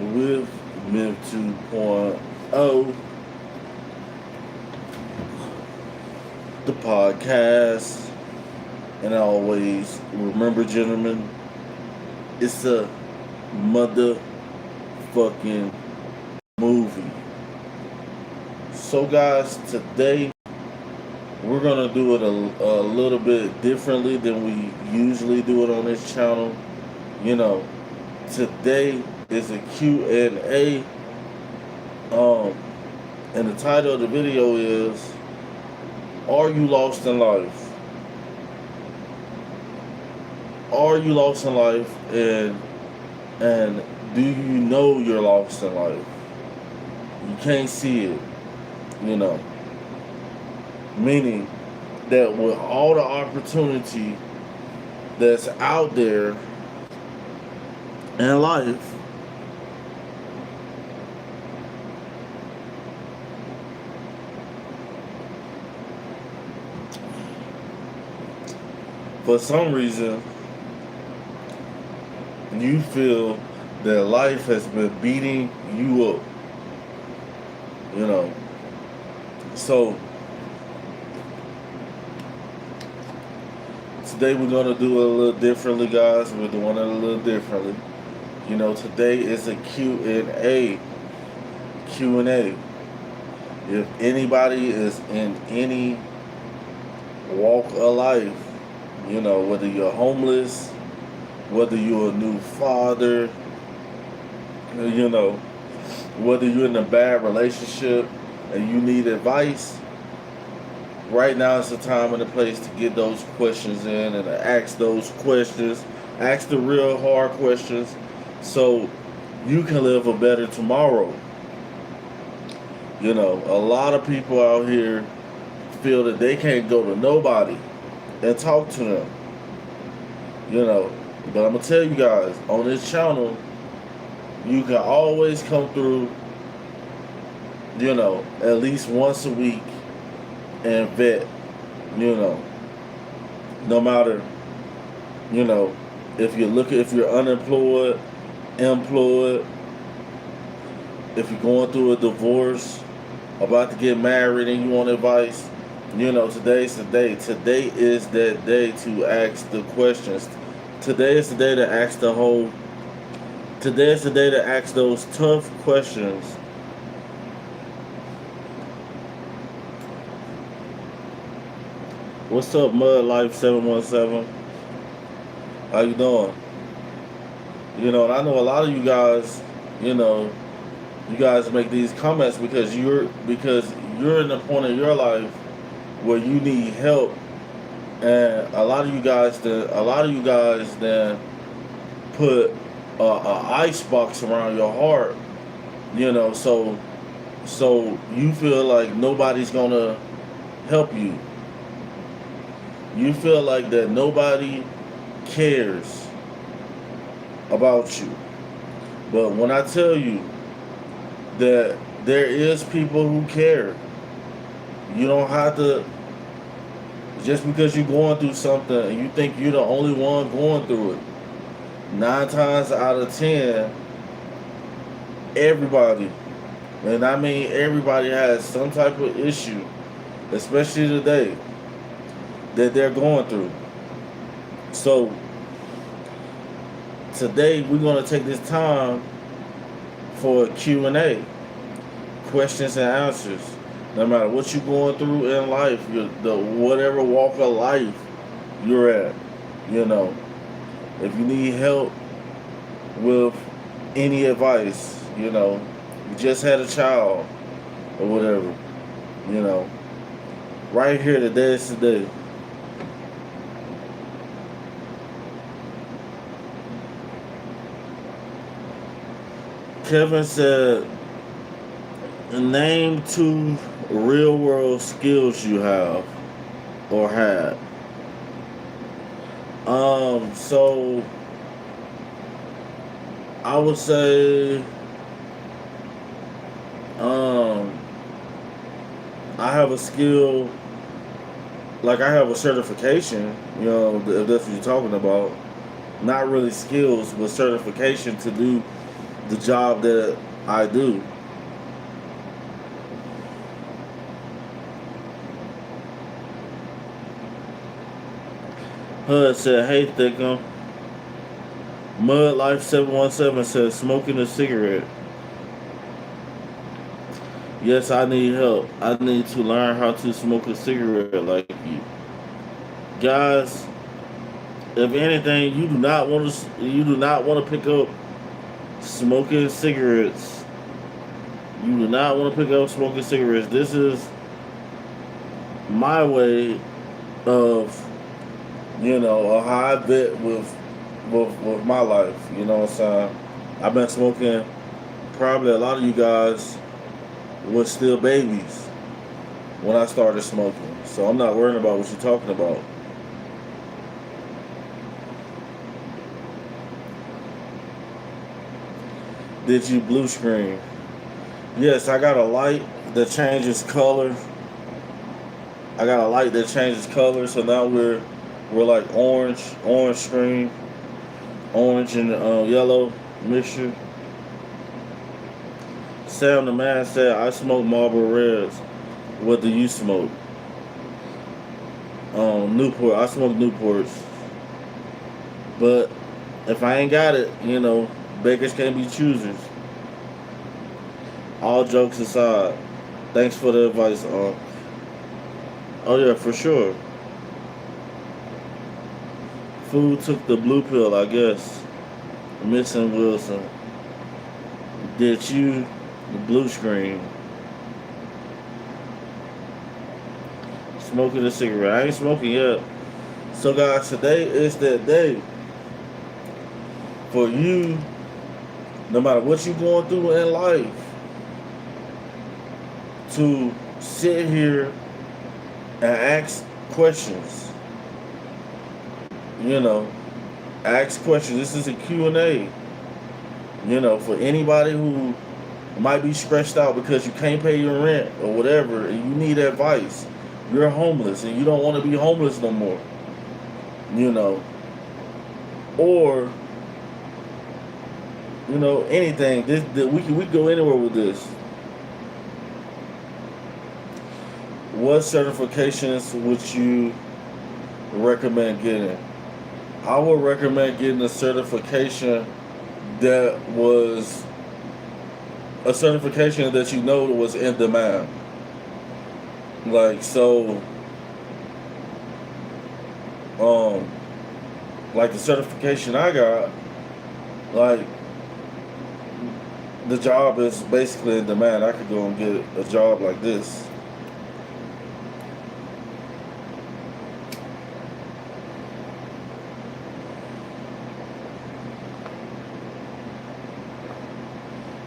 with Myth 2.0, the podcast. And always remember, gentlemen, it's a motherfucking movie. So, guys, today we're gonna do it a little bit differently than we usually do it on this channel. You know, today is a Q&A. Um, and the title of the video is, Are You Lost in Life? Are you lost in life, and do you know you're lost in life? You can't see it, you know. Meaning that with all the opportunity that's out there in life, for some reason you feel that life has been beating you up, you know. So today we're gonna do it a little differently, guys. We're doing it a little differently. You know, today is a Q&A. Q&A. If anybody is in any walk of life, you know, whether you're homeless, whether you're a new father, you know, whether you're in a bad relationship and you need advice, right now is the time and the place to get those questions in and to ask those questions. Ask the real hard questions so you can live a better tomorrow. You know, a lot of people out here feel that they can't go to nobody and talk to them. You know, but I'm going to tell you guys, on this channel, you can always come through, you know, at least once a week and vet, you know, no matter, you know, if you're unemployed, employed, if you're going through a divorce, about to get married and you want advice, you know, today's the day. Today is that day to ask the questions. Today is the day to ask today is the day to ask those tough questions. What's up, Mud Life 717? How you doing? You know, and I know a lot of you guys, you know, you guys make these comments because you're in the point of your life where you need help, and a lot of you guys then put a ice box around your heart, you know, so you feel like nobody's gonna help you. You feel like that nobody cares about you. But when I tell you that there is people who care, you don't have to, just because you're going through something and you think you're the only one going through it. 9 times out of 10, everybody, and I mean everybody, has some type of issue, especially today, that they're going through. So today we're going to take this time for a Q&A, questions and answers. No matter what you're going through in life, whatever walk of life you're at, you know, if you need help with any advice, you know, you just had a child or whatever, you know, right here today is today. Kevin said, name 2 real world skills you have or had. So I would say I have a skill, like I have a certification, you know, if that's what you're talking about. Not really skills, but certification to do the job that I do. HUD said, "Hey, Thickum." Mud Life 717 says, "Smoking a cigarette. Yes, I need help. I need to learn how to smoke a cigarette like you." Guys, if anything, you do not want to pick up smoking cigarettes. You do not want to pick up smoking cigarettes. This is my way of, how I bet with my life. You know what I'm saying? I've been smoking. Probably a lot of you guys were still babies when I started smoking, so I'm not worrying about what you're talking about. Did you blue screen? Yes, I got a light that changes color. I got a light that changes color, so now we're like orange screen, orange and yellow mixture. Sam the man said, "I smoke Marlboro Reds. What do you smoke?" Newport. I smoke Newports, but if I ain't got it, bakers can't be choosers. All jokes aside, thanks for the advice. Oh yeah, for sure. Food took the blue pill, I guess. Missing Wilson. Did you the blue screen? Smoking a cigarette. I ain't smoking yet. So guys, today is that day for you, no matter what you're going through in life, to sit here and ask questions. Ask questions. This is a Q&A. For anybody who might be stressed out because you can't pay your rent or whatever, and you need advice. You're homeless and you don't want to be homeless no more. Or anything. This we go anywhere with this. What certifications would you recommend getting? I would recommend getting a certification that was a certification that was in demand. Like like the certification I got, like the job is basically in demand. I could go and get a job like this.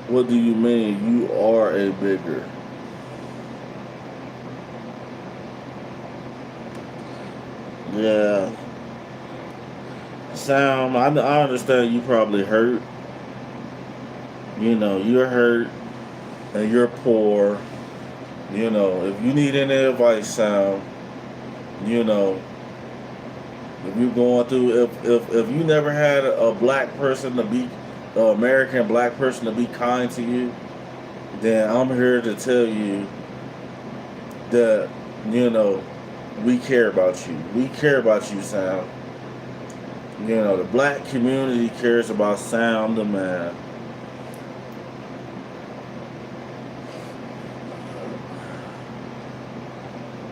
What do you mean you are a bigger? Yeah. Sam, I understand you probably hurt. You're hurt and you're poor. If you need any advice, Sam, if you're going through, if you never had a black person to be, American black person to be kind to you, then I'm here to tell you that, we care about you. We care about you, Sam. The black community cares about Sam the man.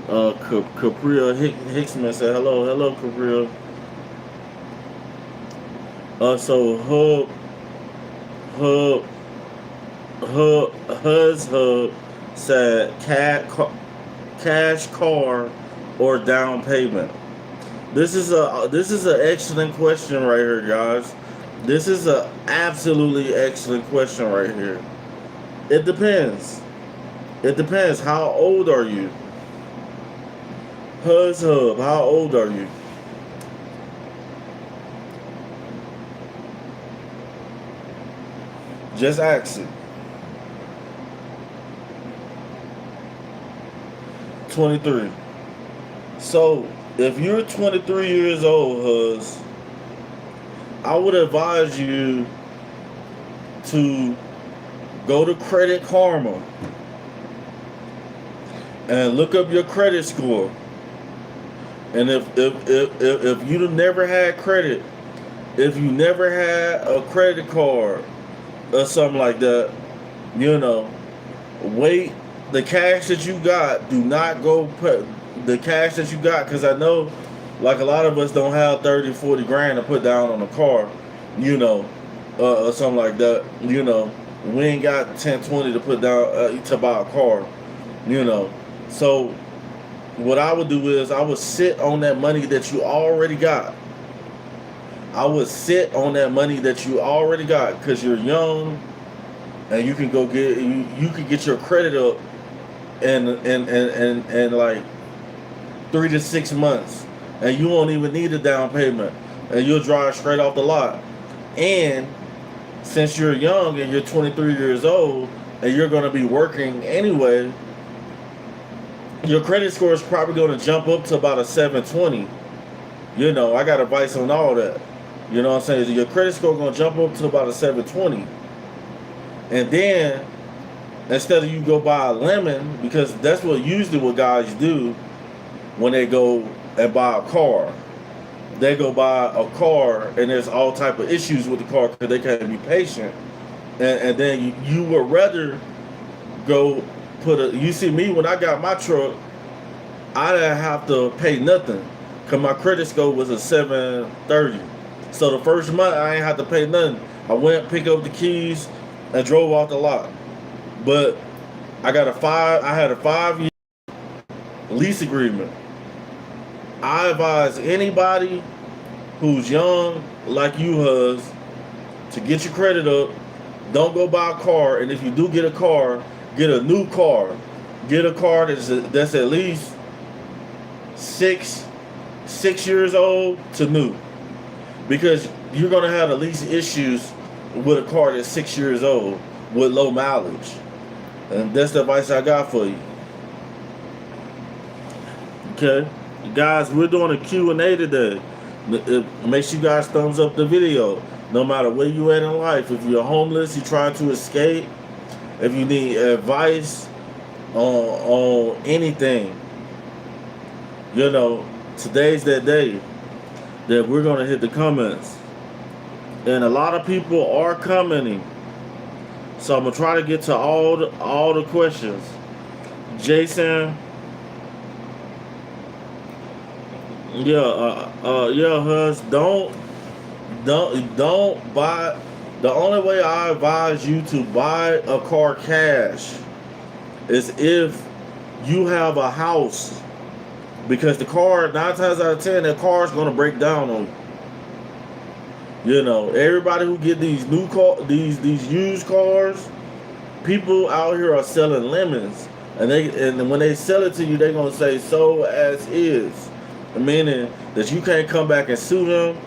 Capria Hicksman said, hello, Capria. So Hub said cash car or down payment. This is an excellent question right here, guys. This is a absolutely excellent question right here. It depends. It depends. How old are you? Hub, how old are you? Just ask it. 23. So, if you're 23 years old, Huz, I would advise you to go to Credit Karma and look up your credit score. And if you never had credit, if you never had a credit card or something like that, you know, wait. The cash that you got, do not go put the cash that you got, because I know, like, a lot of us don't have 30, 40 grand to put down on a car, you know, or something like that. You know, we ain't got 10, 20 to put down to buy a car, you know. So what I would do is I would sit on that money that you already got. I would sit on that money that you already got, because you're young and you can go get you can get your credit up and like 3 to 6 months, and you won't even need a down payment, and you'll drive straight off the lot. And since you're young and you're 23 years old and you're going to be working anyway, your credit score is probably going to jump up to about a 720. You know, I got advice on all that. You know what I'm saying? So your credit score going to jump up to about a 720. And then instead of you go buy a lemon, because that's usually what guys do when they go and buy a car. They go buy a car and there's all type of issues with the car because they can't be patient. And then you would rather go you see me, when I got my truck, I didn't have to pay nothing because my credit score was a 730. So the first month I ain't have to pay nothing. I went, picked up the keys, and drove off the lot. But I had a 5-year lease agreement. I advise anybody who's young like you has to get your credit up. Don't go buy a car, and if you do get a car, get a new car. Get a car that's at least 6 years old to new, because you're gonna have the least issues with a car that's 6 years old with low mileage. And that's the advice I got for you. Okay, guys, we're doing a Q&A today. Make sure you guys thumbs up the video. No matter where you at in life, if you're homeless, you trying to escape, if you need advice on anything, you know, today's that day that we're gonna hit the comments, and a lot of people are commenting. So I'm gonna try to get to all the questions. Jason, Hus, don't buy. The only way I advise you to buy a car cash is if you have a house, because the car, 9 times out of 10, that car is gonna break down on you. You know, everybody who get these these used cars, people out here are selling lemons, and when they sell it to you, they're gonna say "so as is," meaning that you can't come back and sue them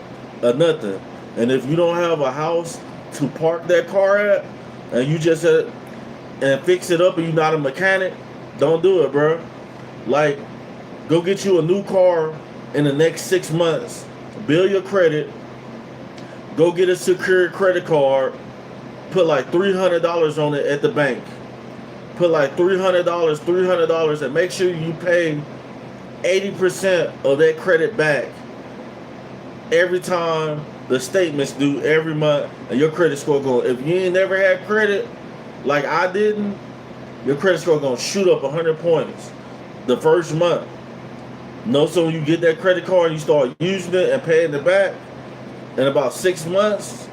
or nothing. And if you don't have a house to park that car at, and you just and fix it up, and you're not a mechanic, don't do it, bro. Like, go get you a new car in the next 6 months. Build your credit. Go get a secured credit card. Put like $300 on it at the bank. Put like $300, and make sure you pay 80% of that credit back every time the statements due every month, and your credit score going. If you ain't never had credit, like I didn't, your credit score gonna shoot up 100 points the first month. No, so when you get that credit card, you start using it and paying it back. In about 6 months,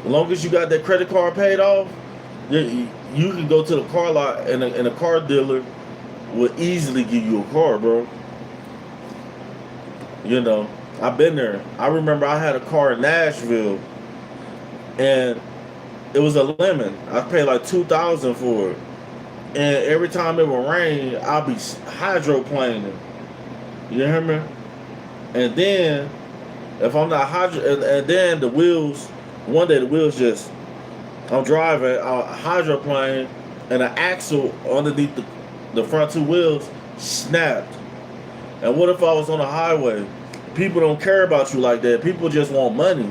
as long as you got that credit card paid off, you can go to the car lot, and a car dealer will easily give you a car, bro. You know, I've been there. I remember I had a car in Nashville, and it was a lemon. I paid like $2,000 for it, and every time it would rain, I'd be hydroplaning. You hear me? And then, if I'm not and then the wheels, one day the wheels just, I'm driving a hydroplane, and an axle underneath the front 2 wheels snapped. And what if I was on a highway? People don't care about you like that. People just want money.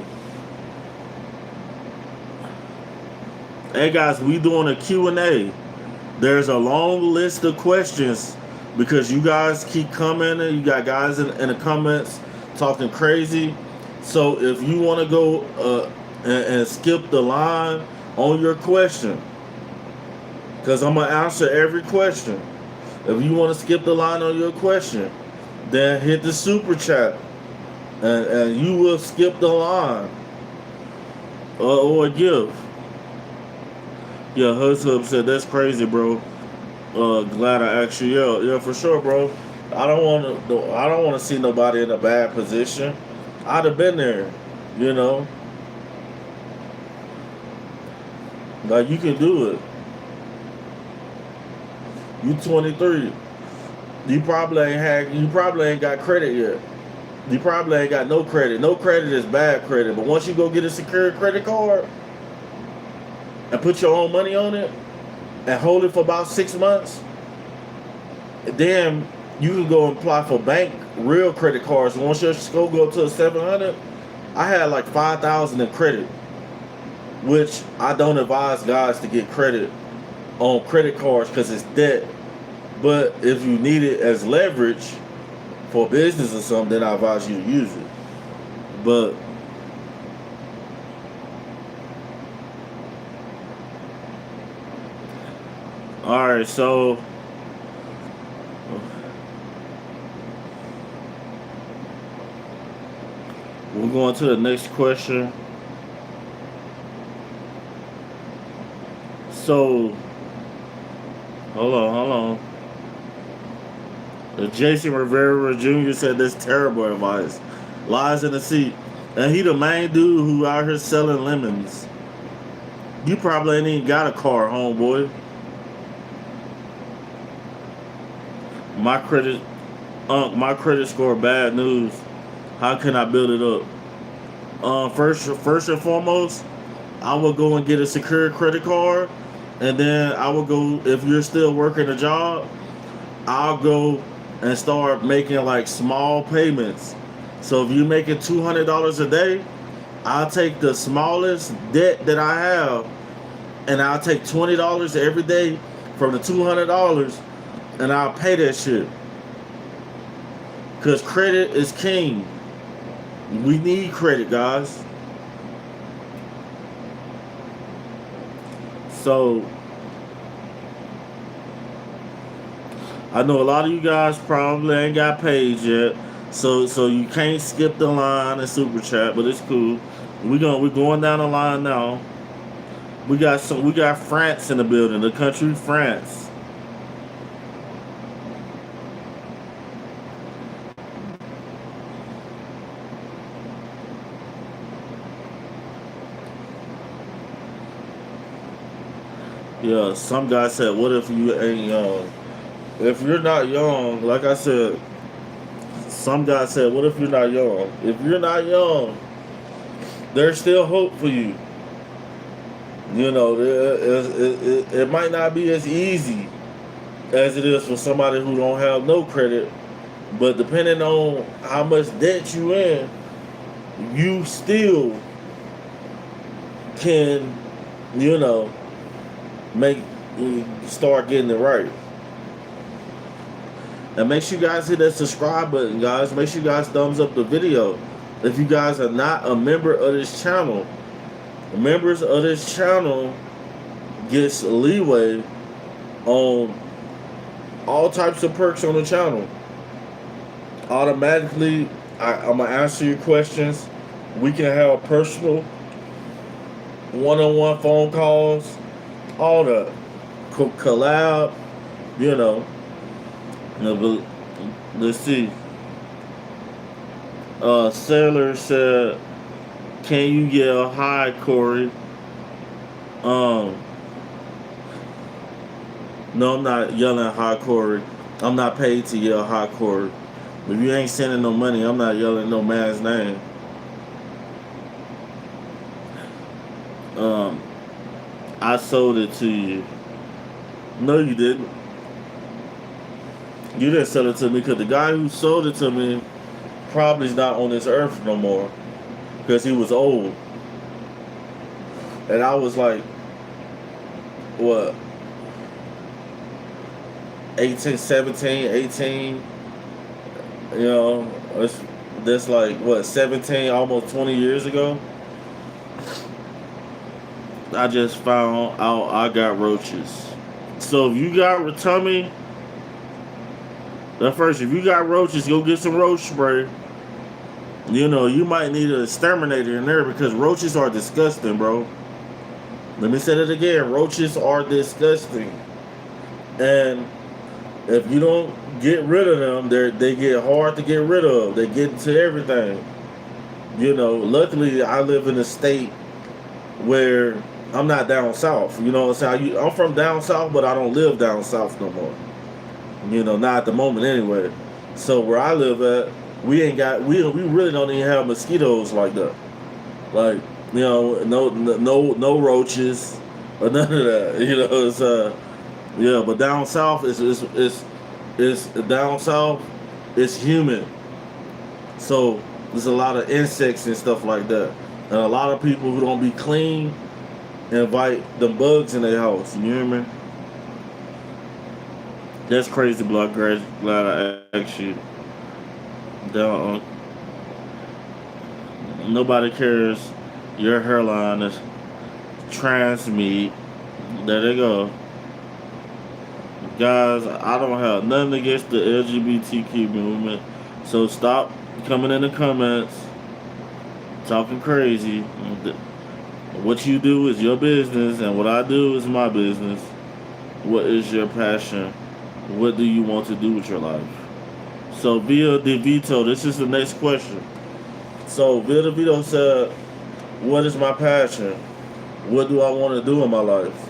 Hey guys, we doing a Q&A. There's a long list of questions because you guys keep coming and you got guys in the comments talking crazy. So if you want to go and skip the line on your question, because I'm going to answer every question. If you want to skip the line on your question, then hit the super chat and you will skip the line or give. Yeah, Hub said that's crazy, bro. Glad I asked you. Yeah, for sure, bro. I don't want to see nobody in a bad position. I'd have been there, you know. Like you can do it. You 23. You probably ain't got credit yet. You probably ain't got no credit. No credit is bad credit, but once you go get a secured credit card and put your own money on it and hold it for about 6 months, then you can go and apply for bank real credit cards. Once your score go to a 700, I had like 5,000 in credit, which I don't advise guys to get credit on credit cards because it's debt. But if you need it as leverage for business or something, then I advise you to use it. But all right, so we're going to the next question. So, hold on. Jason Rivera Jr. said that's terrible advice. Lies in the seat. And he the main dude who out here selling lemons. You probably ain't even got a car, homeboy. My credit score bad news. How can I build it up? First and foremost, I will go and get a secure credit card, and then I will go, if you're still working a job, I'll go and start making like small payments. So if you're making $200 a day, I'll take the smallest debt that I have, and I'll take $20 every day from the $200, and I'll pay that shit. Because credit is king. We need credit, guys. So, I know a lot of you guys probably ain't got paid yet. So you can't skip the line and super chat, but it's cool. We're going down the line now. We got France in the building, the country France. Yeah, some guy said, what if you ain't young? If you're not young, like I said, some guy said, what if you're not young? If you're not young, there's still hope for you. You know, it might not be as easy as it is for somebody who don't have no credit, but depending on how much debt you in, you still can, you know, start getting it right. And make sure you guys hit that subscribe button, guys. Make sure you guys thumbs up the video. If you guys are not a member of this channel, members of this channel gets leeway on all types of perks on the channel. Automatically, I'm going to answer your questions. We can have personal one-on-one phone calls, all that. Collab, you know. Let's see. Sailor said, can you yell hi, Corey? No, I'm not yelling hi, Corey. I'm not paid to yell hi, Corey. If you ain't sending no money, I'm not yelling no man's name. I sold it to you. No, you didn't. You didn't sell it to me because the guy who sold it to me probably is not on this earth no more because he was old. And I was like, what 18, 17, 18. You know, that's like what 17, almost 20 years ago. I just found out I got roaches. So if you got tummy, at first, if you got roaches, go get some roach spray. You know, you might need an exterminator in there because roaches are disgusting, bro. Let me say that again. Roaches are disgusting. And if you don't get rid of them, they get hard to get rid of. They get into everything. You know, luckily I live in a state where I'm not down south. You know what I'm saying? I'm from down south, but I don't live down south no more. You know, not at the moment anyway. So where I live at, we really don't even have mosquitoes like that. Like, you know, no roaches or none of that. You know, it's yeah, but down south it's down south it's humid. So there's a lot of insects and stuff like that. And a lot of people who don't be clean invite the bugs in their house. You hear me? That's crazy, blood. Glad I asked you. Don't, nobody cares. Your hairline is transmute. There they go. Guys, I don't have nothing against the LGBTQ movement. So stop coming in the comments talking crazy. What you do is your business, and what I do is my business. What is your passion? What do you want to do with your life? So Via DeVito, this is the next question. So Via DeVito said, what is my passion? What do I want to do in my life?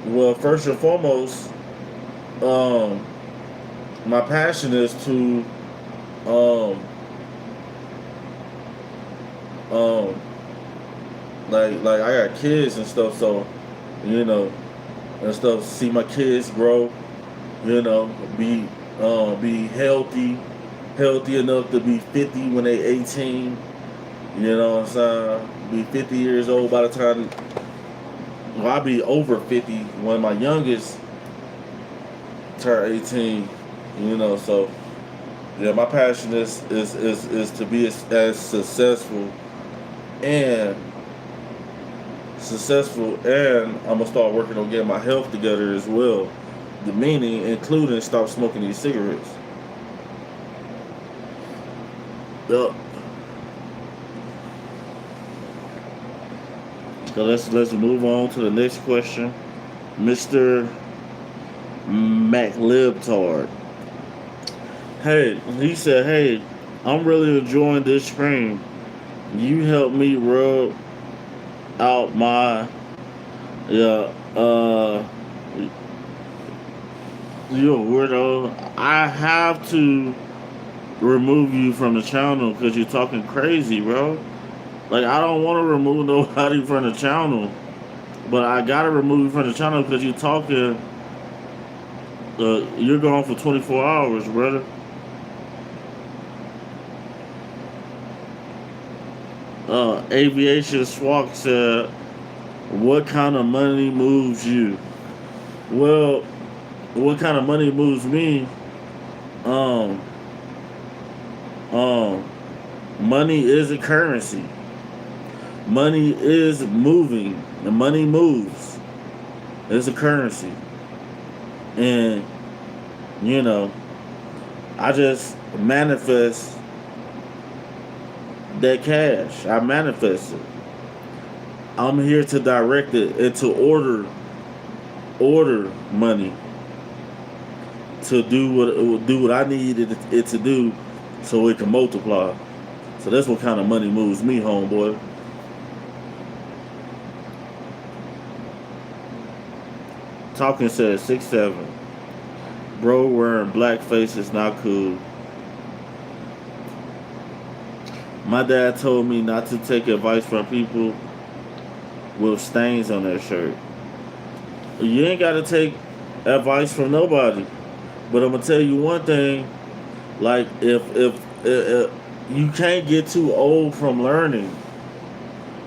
Well, first and foremost, my passion is to like I got kids and stuff, so you know, and stuff. See my kids grow, you know, be healthy enough to be 50 when they 18. You know what I'm saying? Be 50 years old by the time. Well, I'll be over 50 when my youngest turn 18. You know, so yeah, my passion is to be as successful and I'm gonna start working on getting my health together as well. The meaning including stop smoking these cigarettes. Yup. So let's move on to the next question. Mr. MacLibtard. Hey, he said, hey, I'm really enjoying this stream. You help me rub out my you're a weirdo. I have to remove you from the channel because you're talking crazy, bro. Like, I don't want to remove nobody from the channel, but I gotta remove you from the channel because you're talking. You're gone for 24 hours, brother. Aviation Swag said, what kind of money moves you? Well, what kind of money moves me? Money is a currency. Money is moving. The money moves. It's a currency. And, you know, I just manifest that cash. I manifest it. I'm here to direct it and to order money to do what I need it to do so it can multiply. So that's what kind of money moves me, homeboy. Talking says 6'7". Bro wearing blackface is not cool. My dad told me not to take advice from people with stains on their shirt. You ain't got to take advice from nobody. But I'm going to tell you one thing. Like, if you can't get too old from learning.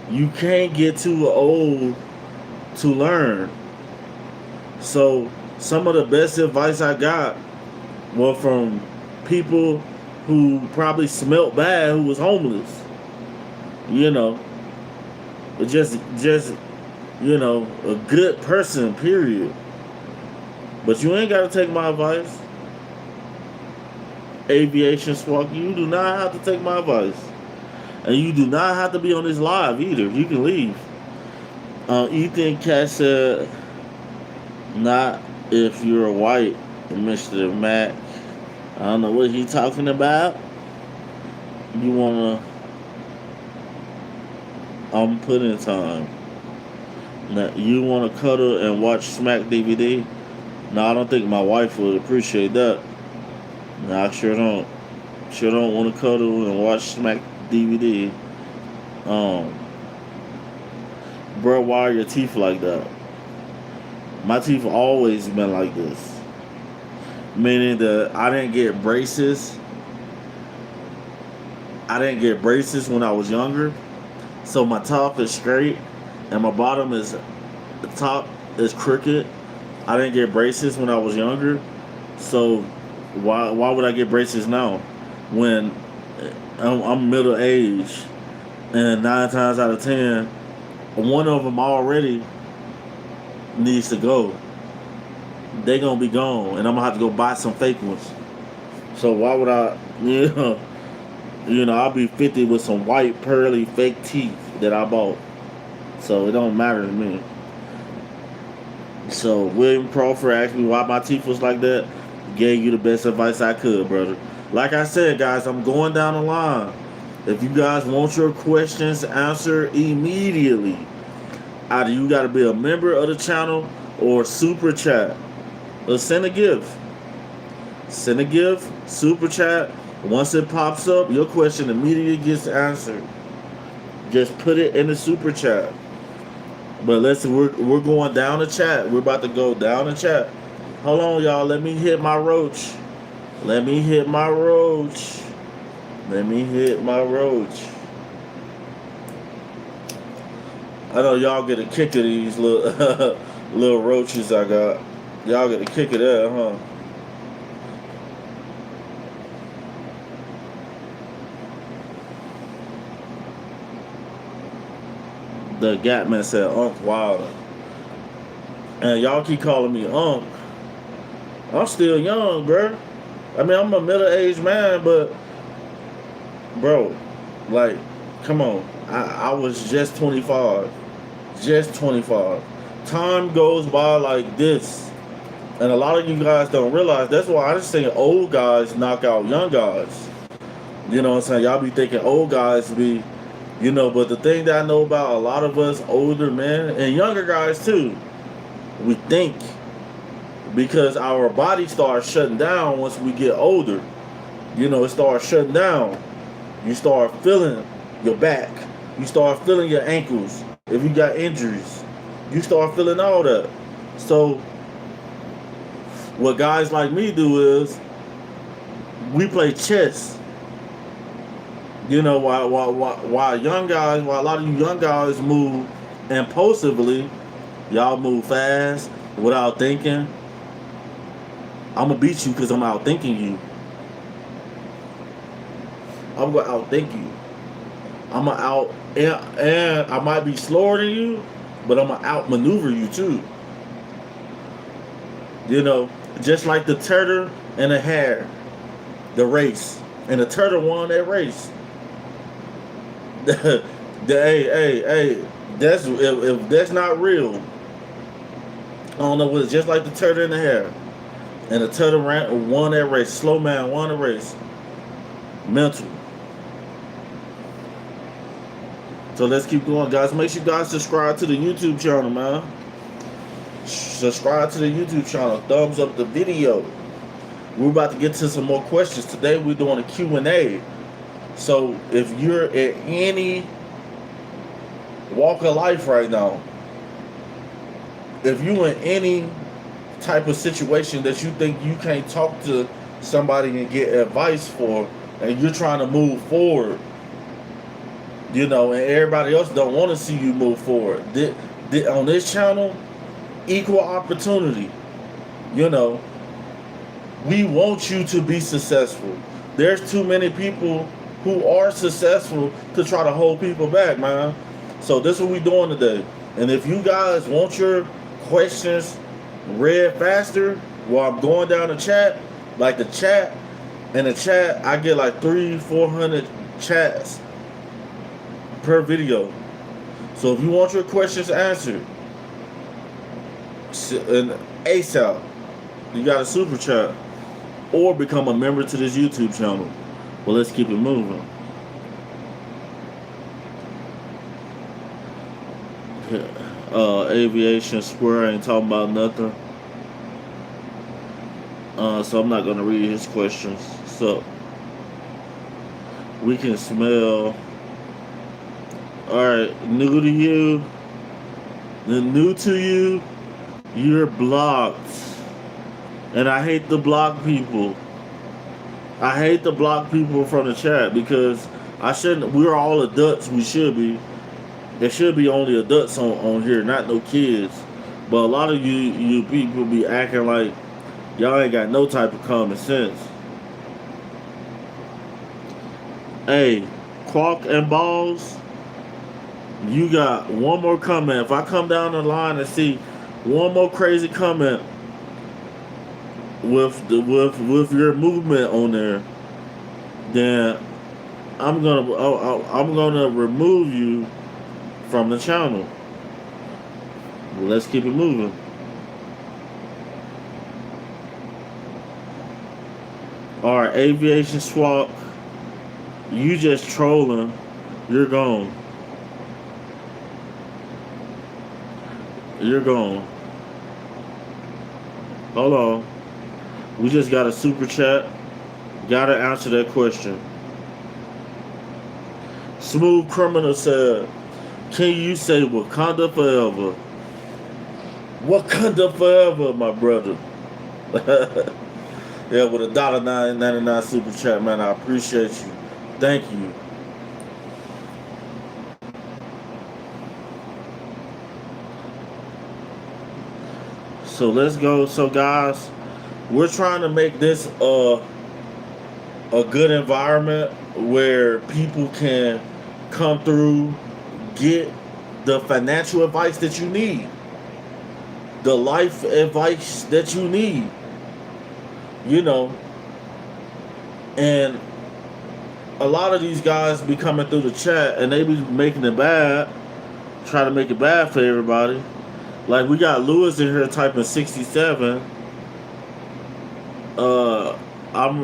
You can't get too old to learn. So some of the best advice I got were from people who probably smelt bad, who was homeless. You know, just a good person. Period. But you ain't gotta take my advice. Aviation Spark, you do not have to take my advice. And you do not have to be on this live either. You can leave. Ethan Cash said, not if you're white, Mr. Mac. I don't know what he talking about. You wanna I'm putting time. Now, you wanna cuddle and watch Smack DVD? No, I don't think my wife would appreciate that. No, I sure don't. Sure don't want to cuddle and watch Smack DVD. Bro, why are your teeth like that? My teeth always been like this. Meaning that I didn't get braces. I didn't get braces when I was younger. So my top is straight and my bottom is, the top is crooked. I didn't get braces when I was younger. So why would I get braces now? When I'm middle aged, and 9 times out of 10, one of them already needs to go. They gonna be gone, and I'm gonna have to go buy some fake ones. So why would I? I'll be 50 with some white pearly fake teeth that I bought. So it don't matter to me. So William Crawford asked me why my teeth was like that. Gave you the best advice I could, brother. Like I said, guys, I'm going down the line. If you guys want your questions answered immediately, either you got to be a member of the channel or super chat or send a gift. Send a gift, super chat. Once it pops up, your question immediately gets answered. Just put it in the super chat. But we're going down the chat. We're about to go down the chat. Hold on, y'all. Let me hit my roach. Let me hit my roach. Let me hit my roach. I know y'all get a kick of these little little roaches I got. Y'all get a kick of that, huh? The Gatman said Unc Wilder. And y'all keep calling me Unc. I'm still young, bro. I mean, I'm a middle-aged man, but bro, like, come on. I was just 25. Just 25. Time goes by like this. And a lot of you guys don't realize that's why I just think old guys knock out young guys. You know what I'm saying? Y'all be thinking old guys be, but the thing that I know about a lot of us older men and younger guys too, we think because our body starts shutting down once we get older. It starts shutting down. You start feeling your back. You start feeling your ankles. If you got injuries, you start feeling all that. So what guys like me do is we play chess. While young guys, while a lot of you young guys move impulsively, y'all move fast without thinking. I'm gonna beat you because I'm out thinking you. I'm gonna outthink you. I'm gonna out and I might be slower than you, but I'm gonna outmaneuver you too. Just like the turtle and the hare, the race, and the turtle won that race. Hey, that's if that's not real. I don't know what it's just like the turtle and the hare. And the turtle won that race. Slow man won the race. Mental. So let's keep going, guys. Make sure you guys subscribe to the YouTube channel, man. Subscribe to the YouTube channel. Thumbs up the video. We're about to get to some more questions. Today we're doing a Q&A. So if you're at any walk of life right now, if you in any type of situation that you think you can't talk to somebody and get advice for, and you're trying to move forward, and everybody else don't want to see you move forward. On this channel, Equal opportunity. You know, we want you to be successful. There's too many people who are successful to try to hold people back, man. So this is what we doing today. And if you guys want your questions read faster while I'm going down the chat, like the chat, in the chat, I get like 300-400 chats per video. So if you want your questions answered, and ASAP, you got a super chat or become a member to this YouTube channel. Well, let's keep it moving. Aviation Square ain't talking about nothing. So I'm not gonna read his questions. So we can smell. Alright, new to you. The new to you, you're blocked. And I hate to block people. I hate to block people from the chat because we're all adults, we should be. There should be only adults on here, not no kids. But a lot of you people be acting like y'all ain't got no type of common sense. Hey, Quark and Balls, you got one more comment. If I come down the line and see one more crazy comment with your movement on there, then I'm gonna remove you from the channel. Well, let's keep it moving. Alright, Aviation Swap, you just trolling. You're gone. You're gone. Hold on. We just got a super chat. Gotta answer that question. Smooth Criminal said, can you say Wakanda forever? Wakanda forever, my brother. Yeah, with a $1.99 super chat, man. I appreciate you. Thank you. So let's go. So guys, we're trying to make this a good environment where people can come through, get the financial advice that you need, the life advice that you need, you know. And a lot of these guys be coming through the chat and they be making it bad, trying to make it bad for everybody. Like we got Lewis in here typing 67. I'm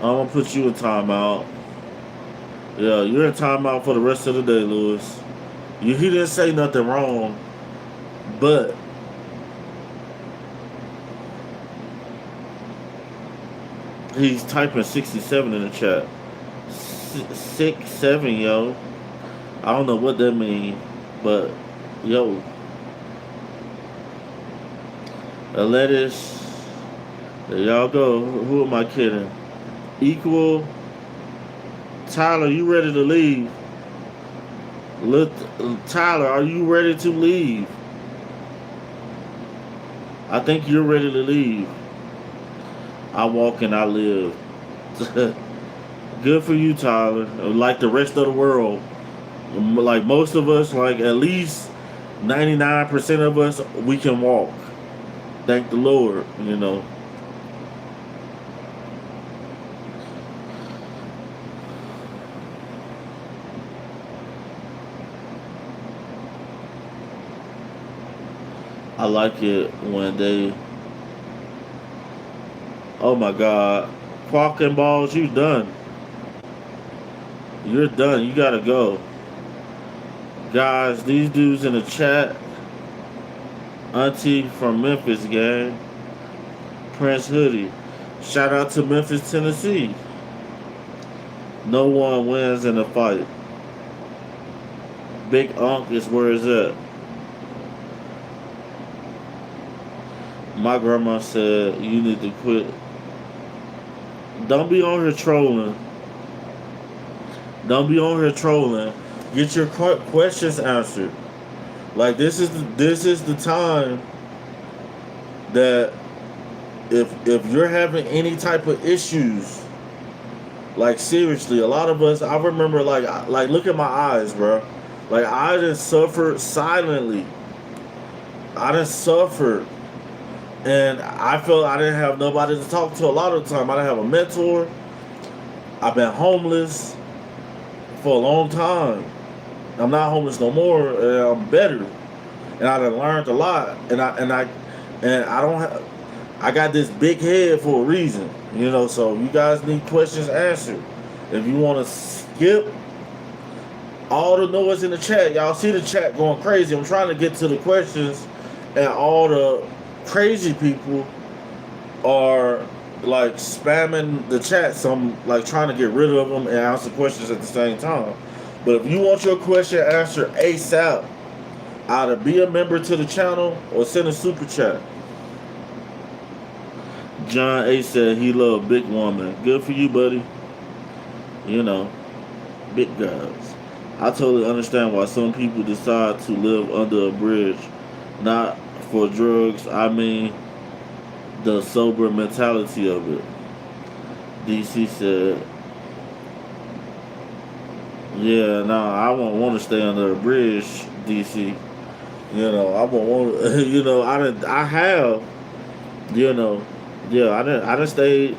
gonna put you in timeout. Yeah, you're in timeout for the rest of the day, Lewis. He didn't say nothing wrong, but he's typing 67 in the chat. 67, yo. I don't know what that means, but yo. A lettuce. There y'all go. Who am I kidding? Equal. Tyler, you ready to leave? Look, Tyler, are you ready to leave? I think you're ready to leave. I walk and I live. Good for you, Tyler. Like the rest of the world. Like most of us, like at least 99% of us, we can walk. Thank the Lord, you know. I like it when they... Oh my God. Quark and Balls, you done. You're done. You gotta go. Guys, these dudes in the chat. Auntie from Memphis, gang. Prince Hoodie. Shout out to Memphis, Tennessee. No one wins in a fight. Big Unc is where it's at. My grandma said you need to quit. Don't be on here trolling. Don't be on here trolling. Get your questions answered. Like this is the time that if you're having any type of issues, like seriously, a lot of us. I remember like look at my eyes, bro. Like I just suffered silently. I done suffered, and I felt I didn't have nobody to talk to. A lot of the time, I didn't have a mentor. I've been homeless for a long time. I'm not homeless no more. And I'm better, and I done learned a lot. And I don't have. I got this big head for a reason, you know. So you guys need questions answered. If you want to skip all the noise in the chat, y'all see the chat going crazy. I'm trying to get to the questions, and all the crazy people are like spamming the chat. So I'm like trying to get rid of them and answer questions at the same time. But if you want your question answered ASAP, either be a member to the channel or send a super chat. John A said he loved big woman. Good for you, buddy. You know, big guys. I totally understand why some people decide to live under a bridge. Not for drugs, I mean the sober mentality of it. DC said, yeah, no, I won't want to stay under a bridge, DC. You know, I won't want to, you know, I have, you know, yeah, I didn't stay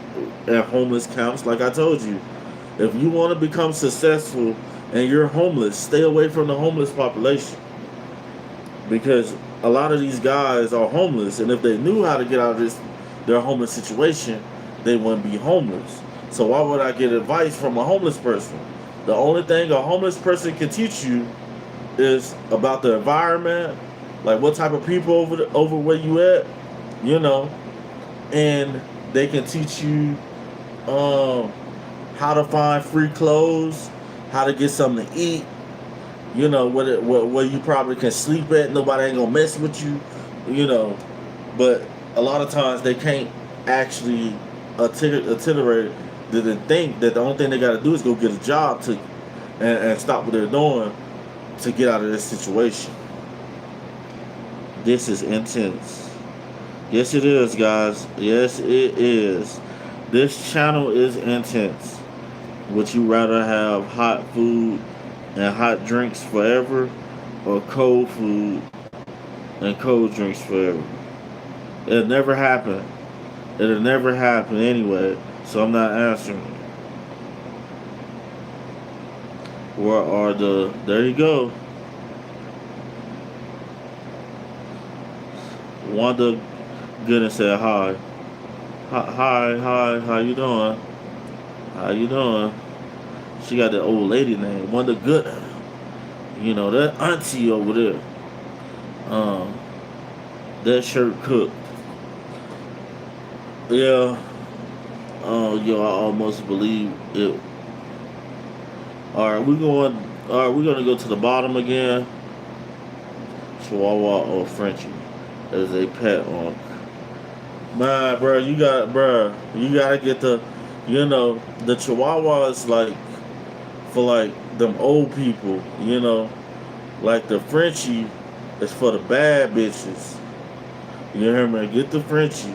at homeless camps like I told you. If you want to become successful and you're homeless, stay away from the homeless population. Because a lot of these guys are homeless, and if they knew how to get out of their homeless situation, they wouldn't be homeless. So why would I get advice from a homeless person? The only thing a homeless person can teach you is about the environment, like what type of people over where you at, you know, and they can teach you how to find free clothes, how to get something to eat, you know, where you probably can sleep at, nobody ain't gonna mess with you, you know. But a lot of times they can't actually itinerate to think that the only thing they got to do is go get a job and stop what they're doing to get out of this situation. This is intense. Yes, it is, guys. Yes, it is. This channel is intense. Would you rather have hot food and hot drinks forever, or cold food and cold drinks forever? It'll never happen. It'll never happen anyway, so I'm not answering. Where are the... There you go. Wanda Goodness said hi. Hi, how you doing? How you doing? She got that old lady name, Wanda Good. You know, that auntie over there. That shirt cooked. Yeah. Yo, I almost believe it. Alright, we're gonna go to the bottom again. Chihuahua or Frenchie as a pet on. Man, bro, you gotta get the, you know, the Chihuahua is like for like them old people, you know. Like the Frenchie is for the bad bitches. You hear me? Get the Frenchie.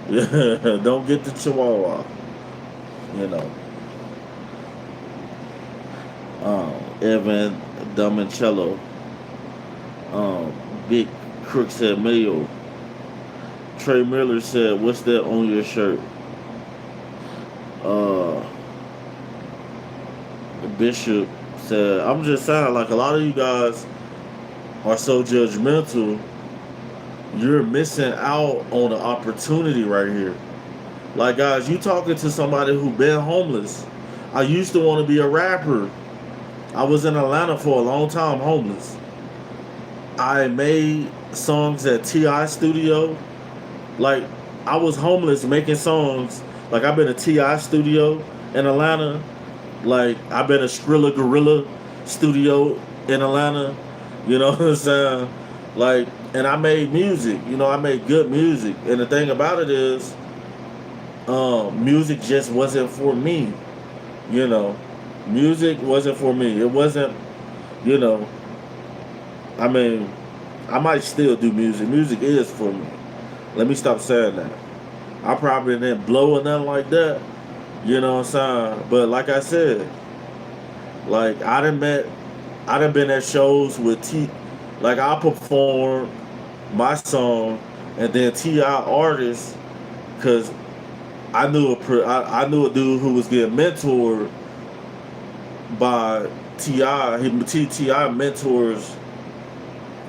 Yeah, don't get the Chihuahua. You know. Evan Domincello. Big Crook said Mayo. Trey Miller said, what's that on your shirt? Bishop said, I'm just saying, like, a lot of you guys are so judgmental. You're missing out on the opportunity right here. Like, guys, you talking to somebody who been homeless. I used to want to be a rapper. I was in Atlanta for a long time homeless. I made songs at T.I. studio. Like, I was homeless making songs. Like, I've been a T.I. studio in Atlanta. Like, I've been a Skrilla Gorilla studio in Atlanta. You know what I'm saying? Like, and I made music. You know, I made good music. And the thing about it is, music just wasn't for me. You know, music wasn't for me. It wasn't you know, I mean, I might still do music. Music is for me. Let me stop saying that. I probably didn't blow or nothing like that. You know what I'm saying? But like I said, like I done been at shows with like I performed my song and then Ti artists because I knew a dude who was getting mentored by Ti mentors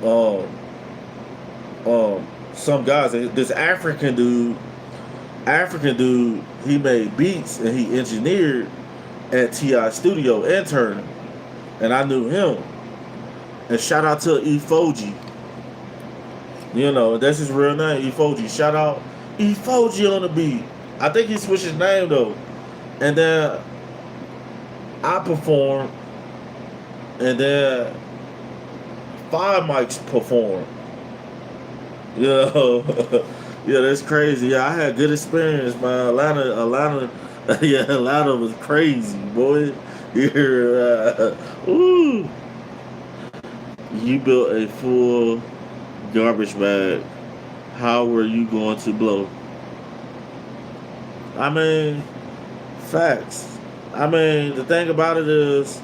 um some guys. This African dude, he made beats and he engineered at Ti studio interning, and I knew him. And shout out to Efoji. You know, that's his real name, Efoji. Shout out Efoji on the beat. I think he switched his name though. And then I performed, and then Five Mics performed. You know, yeah, that's crazy. Yeah, I had good experience, man. Atlanta, yeah, Atlanta was crazy, boy. You're, ooh, you built a full garbage bag. How were you going to blow? I mean, facts. I mean, the thing about it is,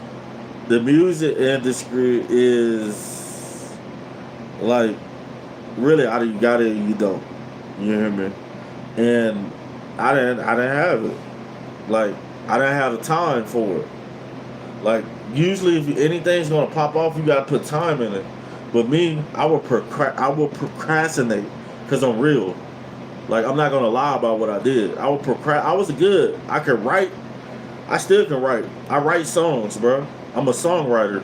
the music industry is like really either you got it or you don't. You hear me? And I didn't have it. Like I didn't have the time for it. Like usually, if anything's gonna pop off, you gotta put time in it. But me, I will procrastinate because I'm real. Like I'm not gonna lie about what I did. I was good. I could write. I still can write. I write songs, bro. I'm a songwriter.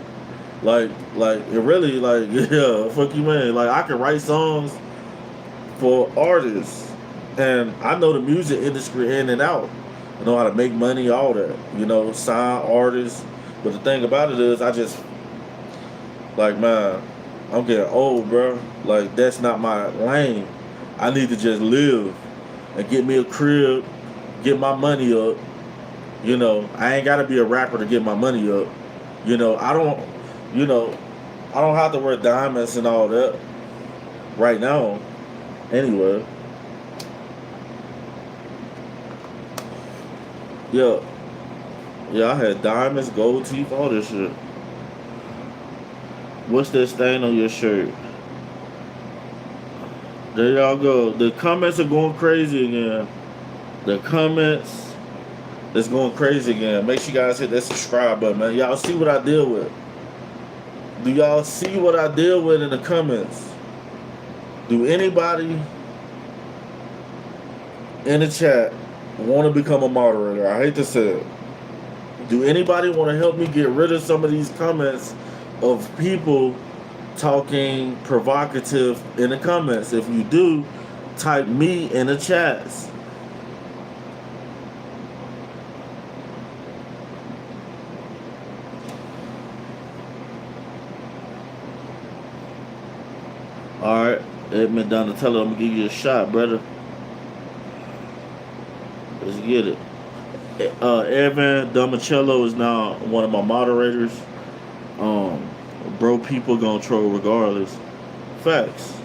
Like it really, like yeah, fuck you, man. Like I can write songs for artists, and I know the music industry in and out. I know how to make money, all that. You know, sign artists. But the thing about it is, I just like man, I'm getting old, bro. Like that's not my lane. I need to just live and get me a crib, get my money up. You know, I ain't gotta be a rapper to get my money up. You know, you know, I don't have to wear diamonds and all that right now. Anyway, yeah, yeah, I had diamonds, gold teeth, all this shit. What's that stain on your shirt? There y'all go. The comments are going crazy again. The comments is going crazy again. Make sure you guys hit that subscribe button, man. Y'all see what I deal with. Do y'all see what I deal with in the comments? Do anybody in the chat want to become a moderator? I hate to say it. Do anybody want to help me get rid of some of these comments of people talking provocative in the comments? If you do, type me in the chats. Alright, Edmund Donatello, I'm gonna give you a shot, brother. Let's get it. Evan Domicello is now one of my moderators. Bro, people gonna troll regardless. Facts.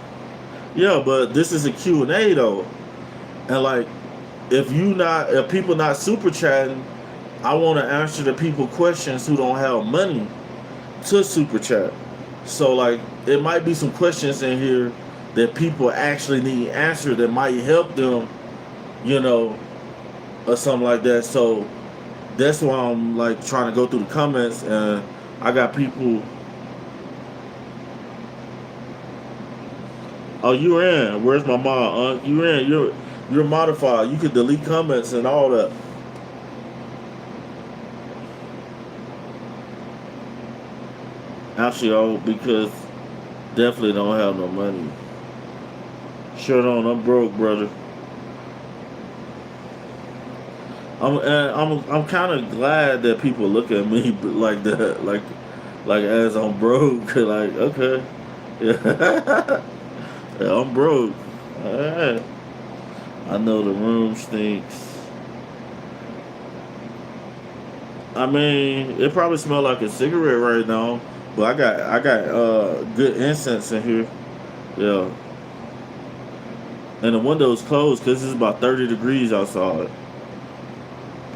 Yeah, but this is a Q&A though. And like, if people not super chatting, I want to answer the people questions who don't have money to super chat. So like, it might be some questions in here that people actually need answered that might help them, you know, or something like that. So that's why I'm like trying to go through the comments, and I got people. Oh, you in? Where's my mom? You in? You're modified. You can delete comments and all that. Actually, because definitely don't have no money. Sure don't. I'm broke, brother. I'm kind of glad that people look at me like that, like as I'm broke. Like okay, yeah, yeah I'm broke. Alright. I know the room stinks. I mean, it probably smells like a cigarette right now. But I got good incense in here. Yeah. And the window's closed because it's about 30 degrees outside.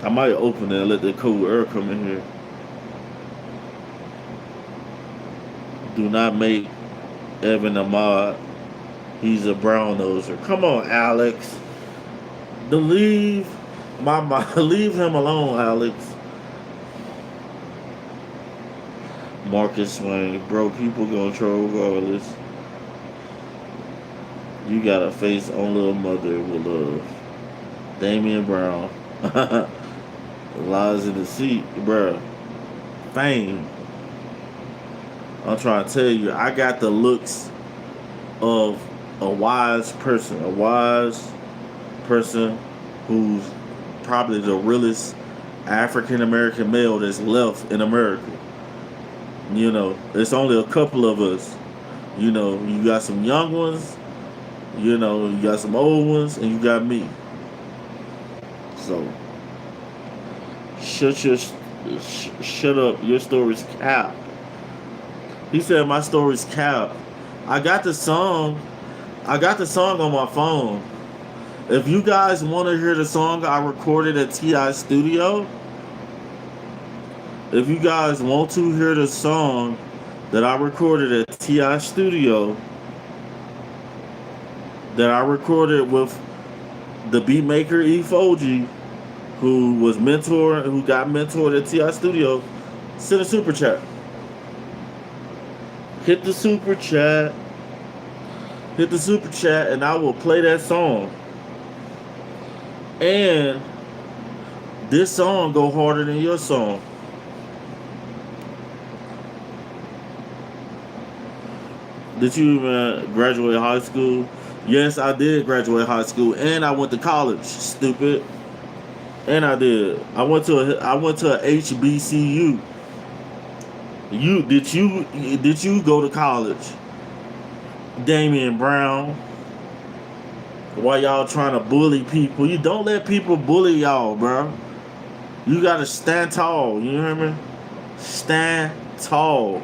I might open it and let the cool air come in here. Do not make Evan a mod. He's a brown noser. Come on, Alex. Leave leave him alone, Alex. Marcus Swain. Bro, people gonna troll regardless. You got a face on little mother with love. Damian Brown. Lies in the seat, bruh. Fame. I'm trying to tell you, I got the looks of a wise person. A wise person who's probably the realest African American male that's left in America. You know, it's only a couple of us. You know, you got some young ones, you know, you got some old ones, and you got me. So, shut up. Your story's cap. He said my story's cap. I got the song. I got the song on my phone. If you guys want to hear the song I recorded at T.I. Studio, if you guys want to hear the song that I recorded at T.I. Studio, that I recorded with the beat maker E. Foji, who got mentored at T.I. Studio, send a super chat. Hit the super chat. Hit the super chat and I will play that song. And this song go harder than your song. Did you even graduate high school? Yes, I did graduate high school, and I went to college. Stupid. And I did. I went to a HBCU. Did you go to college? Damian Brown. Why y'all trying to bully people? You don't let people bully y'all, bro. You gotta stand tall. You hear me? Stand tall.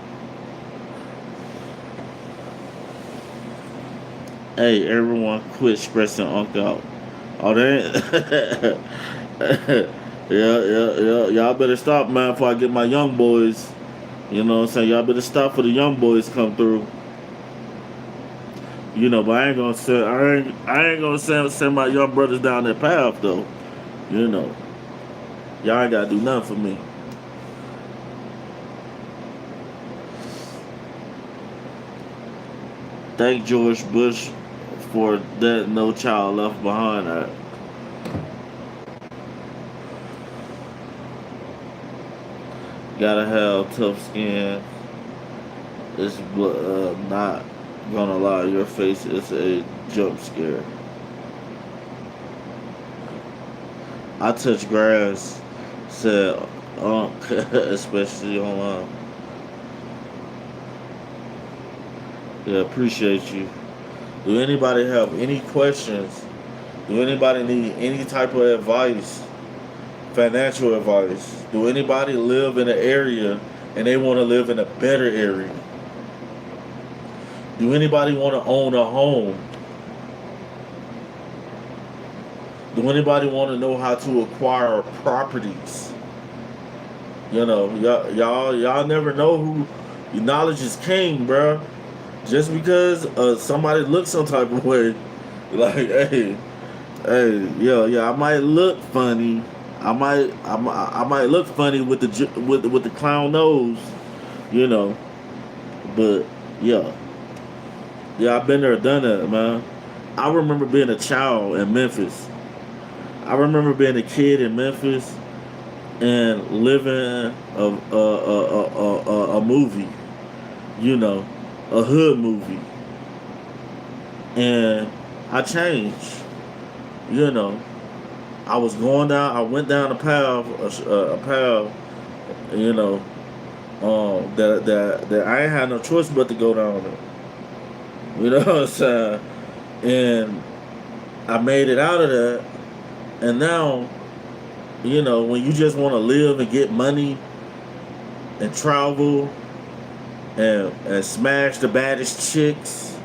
Hey, everyone, quit stressing Unc out. Oh, they yeah. Y'all better stop, man, before I get my young boys. You know what I'm saying? Y'all better stop for the young boys come through. You know, but I ain't gonna send my young brothers down that path though. You know. Y'all ain't gotta do nothing for me. Thank George Bush for that No Child Left Behind act. Gotta have tough skin. It's not gonna lie, your face is a jump scare. I touch grass, said Unc, especially online. Yeah, appreciate you. Do anybody have any questions? Do anybody need any type of advice? Financial advice? Do anybody live in an area and they want to live in a better area? Do anybody want to own a home? Do anybody want to know how to acquire properties? You know, y'all never know who. Your knowledge is king, bro. Just because somebody looks some type of way, like, hey, yeah, I might look funny. I might look funny with the clown nose, you know, but yeah, I've been there, done that, man. I remember being a child in Memphis. I remember being a kid in Memphis and living a movie, you know, a hood movie, and I changed, you know. I went down a path, you know, that I ain't had no choice but to go down it. You know what I'm saying? And I made it out of that, and now, you know, when you just want to live and get money and travel and smash the baddest chicks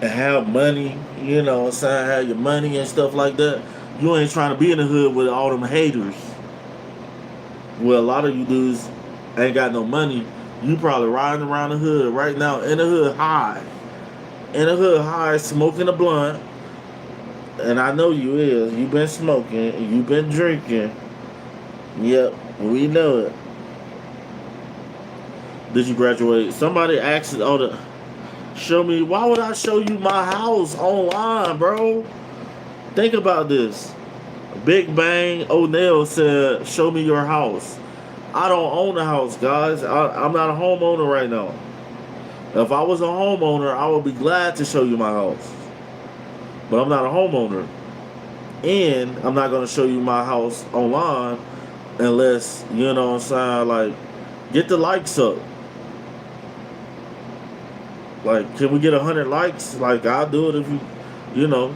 and have money, you know what I'm saying, have your money and stuff like that. You ain't trying to be in the hood with all them haters. Well, a lot of you dudes ain't got no money. You probably riding around the hood right now, in the hood high. In the hood high, smoking a blunt. And I know you is. You been smoking. You been drinking. Yep, we know it. Did you graduate? Somebody asked show me. Why would I show you my house online, bro? Think about this. Big Bang O'Neil said, show me your house. I don't own a house, guys. I'm not a homeowner right now. If I was a homeowner, I would be glad to show you my house. But I'm not a homeowner. And I'm not going to show you my house online unless, you know what I'm saying, like, get the likes up. Like, can we get 100 likes? Like, I'll do it if you know,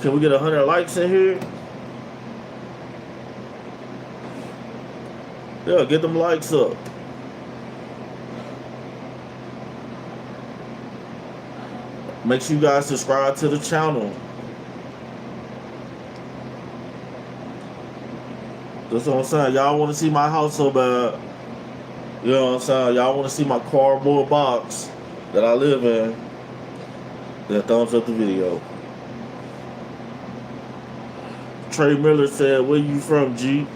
can we get 100 likes in here? Yeah, get them likes up. Make sure you guys subscribe to the channel. That's what I'm saying. Y'all want to see my house so bad. You know what I'm saying? Y'all want to see my cardboard box that I live in. Then thumbs up the video. Trey Miller said, where you from, G?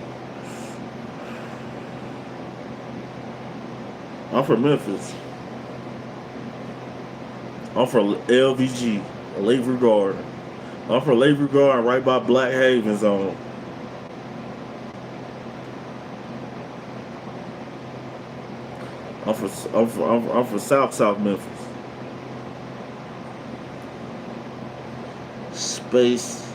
I'm from Memphis. I'm from LVG, Lavery Garden. I'm from Lavery Garden, right by Black Haven Zone. I'm from South Memphis. Space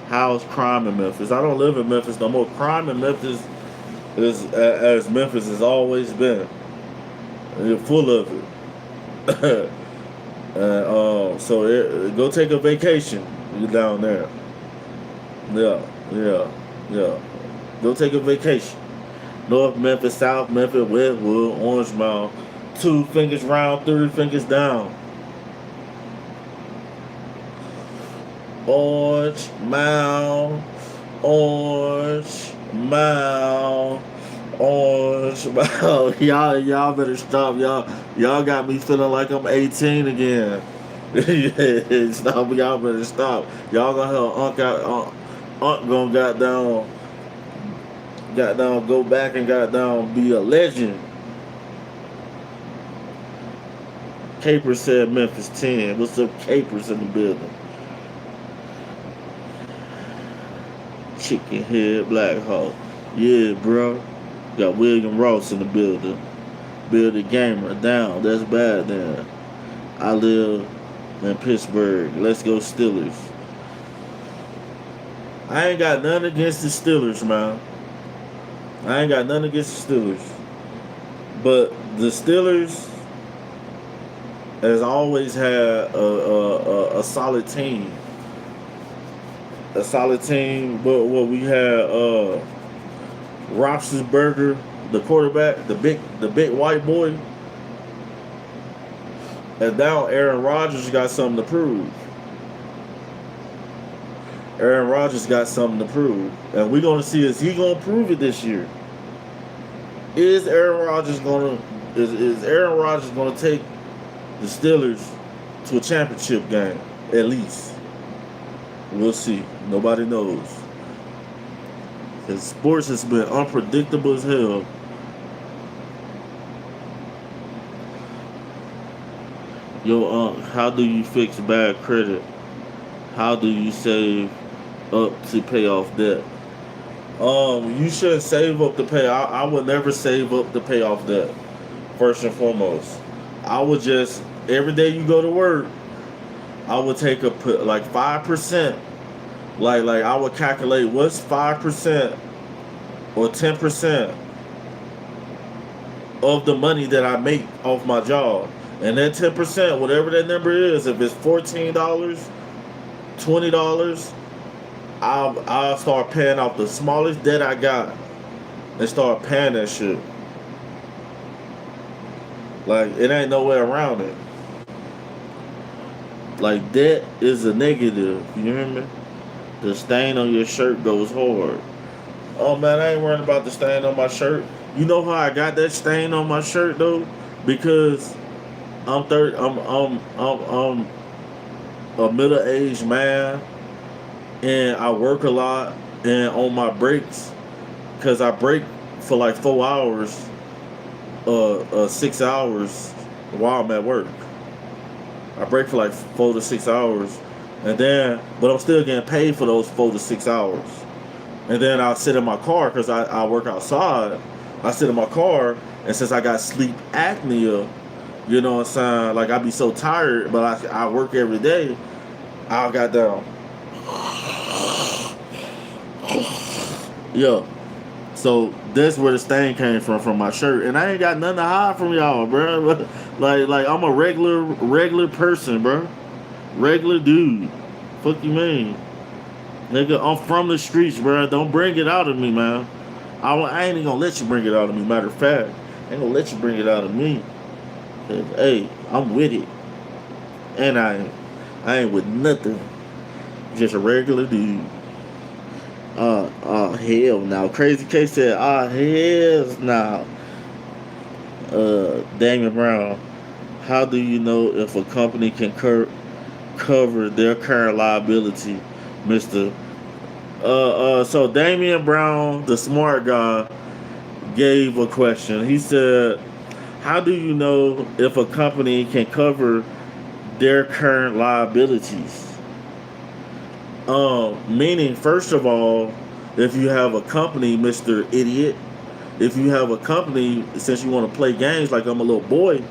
house crime in Memphis. I don't live in Memphis no more. Crime in Memphis is as Memphis has always been. You're full of it. So go take a vacation. You're down there. Yeah. Go take a vacation. North Memphis, South Memphis, Westwood, Orange Mound. 2 fingers round, 3 fingers down. Orange Mound, Orange Mound, Orange Mound. Y'all better stop. Y'all got me feeling like I'm 18 again. Stop. Y'all better stop. Y'all gonna have Unc gonna go back and be a legend. Capers said Memphis 10. What's up, Capers in the building? Chicken Head Black Hawk. Yeah, bro. Got William Ross in the building. Build a gamer down. That's bad then. I live in Pittsburgh. Let's go Steelers. I ain't got nothing against the Steelers, man. I ain't got nothing against the Steelers. But the Steelers has always had a solid team. A solid team. But what we had Roethlisberger, the quarterback, the big white boy. And now Aaron Rodgers got something to prove. Aaron Rodgers got something to prove. And we're going to see, is he going to prove it this year? Is Aaron Rodgers going to take the Steelers to a championship game? At least. We'll see. Nobody knows. Because sports has been unpredictable as hell. Yo, how do you fix bad credit? How do you save up to pay off debt? You shouldn't save up to pay. I would never save up to pay off debt. First and foremost, I would just, every day you go to work, I would take like 5%. Like I would calculate what's 5% or 10% of the money that I make off my job. And then 10%, whatever that number is, if it's $14, $20, I'll start paying off the smallest debt I got and start paying that shit. Like, it ain't no way around it. Like, that is a negative. You hear me? The stain on your shirt goes hard. Oh man, I ain't worrying about the stain on my shirt. You know how I got that stain on my shirt though? Because I'm a middle-aged man, and I work a lot, and on my breaks, cause I break for like 4 hours, 6 hours while I'm at work. I break for like 4 to 6 hours, and then, but I'm still getting paid for those 4 to 6 hours. And then I'll sit in my car because I work outside. I sit in my car, and since I got sleep apnea, you know what I'm saying? Like, I be so tired, but I work every day. I got down. Yo. So that's where the stain came from my shirt. And I ain't got nothing to hide from y'all, bro. like I'm a regular person, bro. Regular dude. Fuck you mean? Nigga, I'm from the streets, bro. Don't bring it out of me, man. I ain't even gonna let you bring it out of me. Matter of fact, I ain't gonna let you bring it out of me. Hey, I'm with it. And I ain't with nothing. Just a regular dude. Hell no. Crazy K said, hell no. Damien Brown, how do you know if a company can cover their current liability, Mr. So Damian Brown, the smart guy, gave a question. He said, how do you know if a company can cover their current liabilities? Meaning, first of all, if you have a company, Mr. Idiot, if you have a company, since you want to play games like I'm a little boy,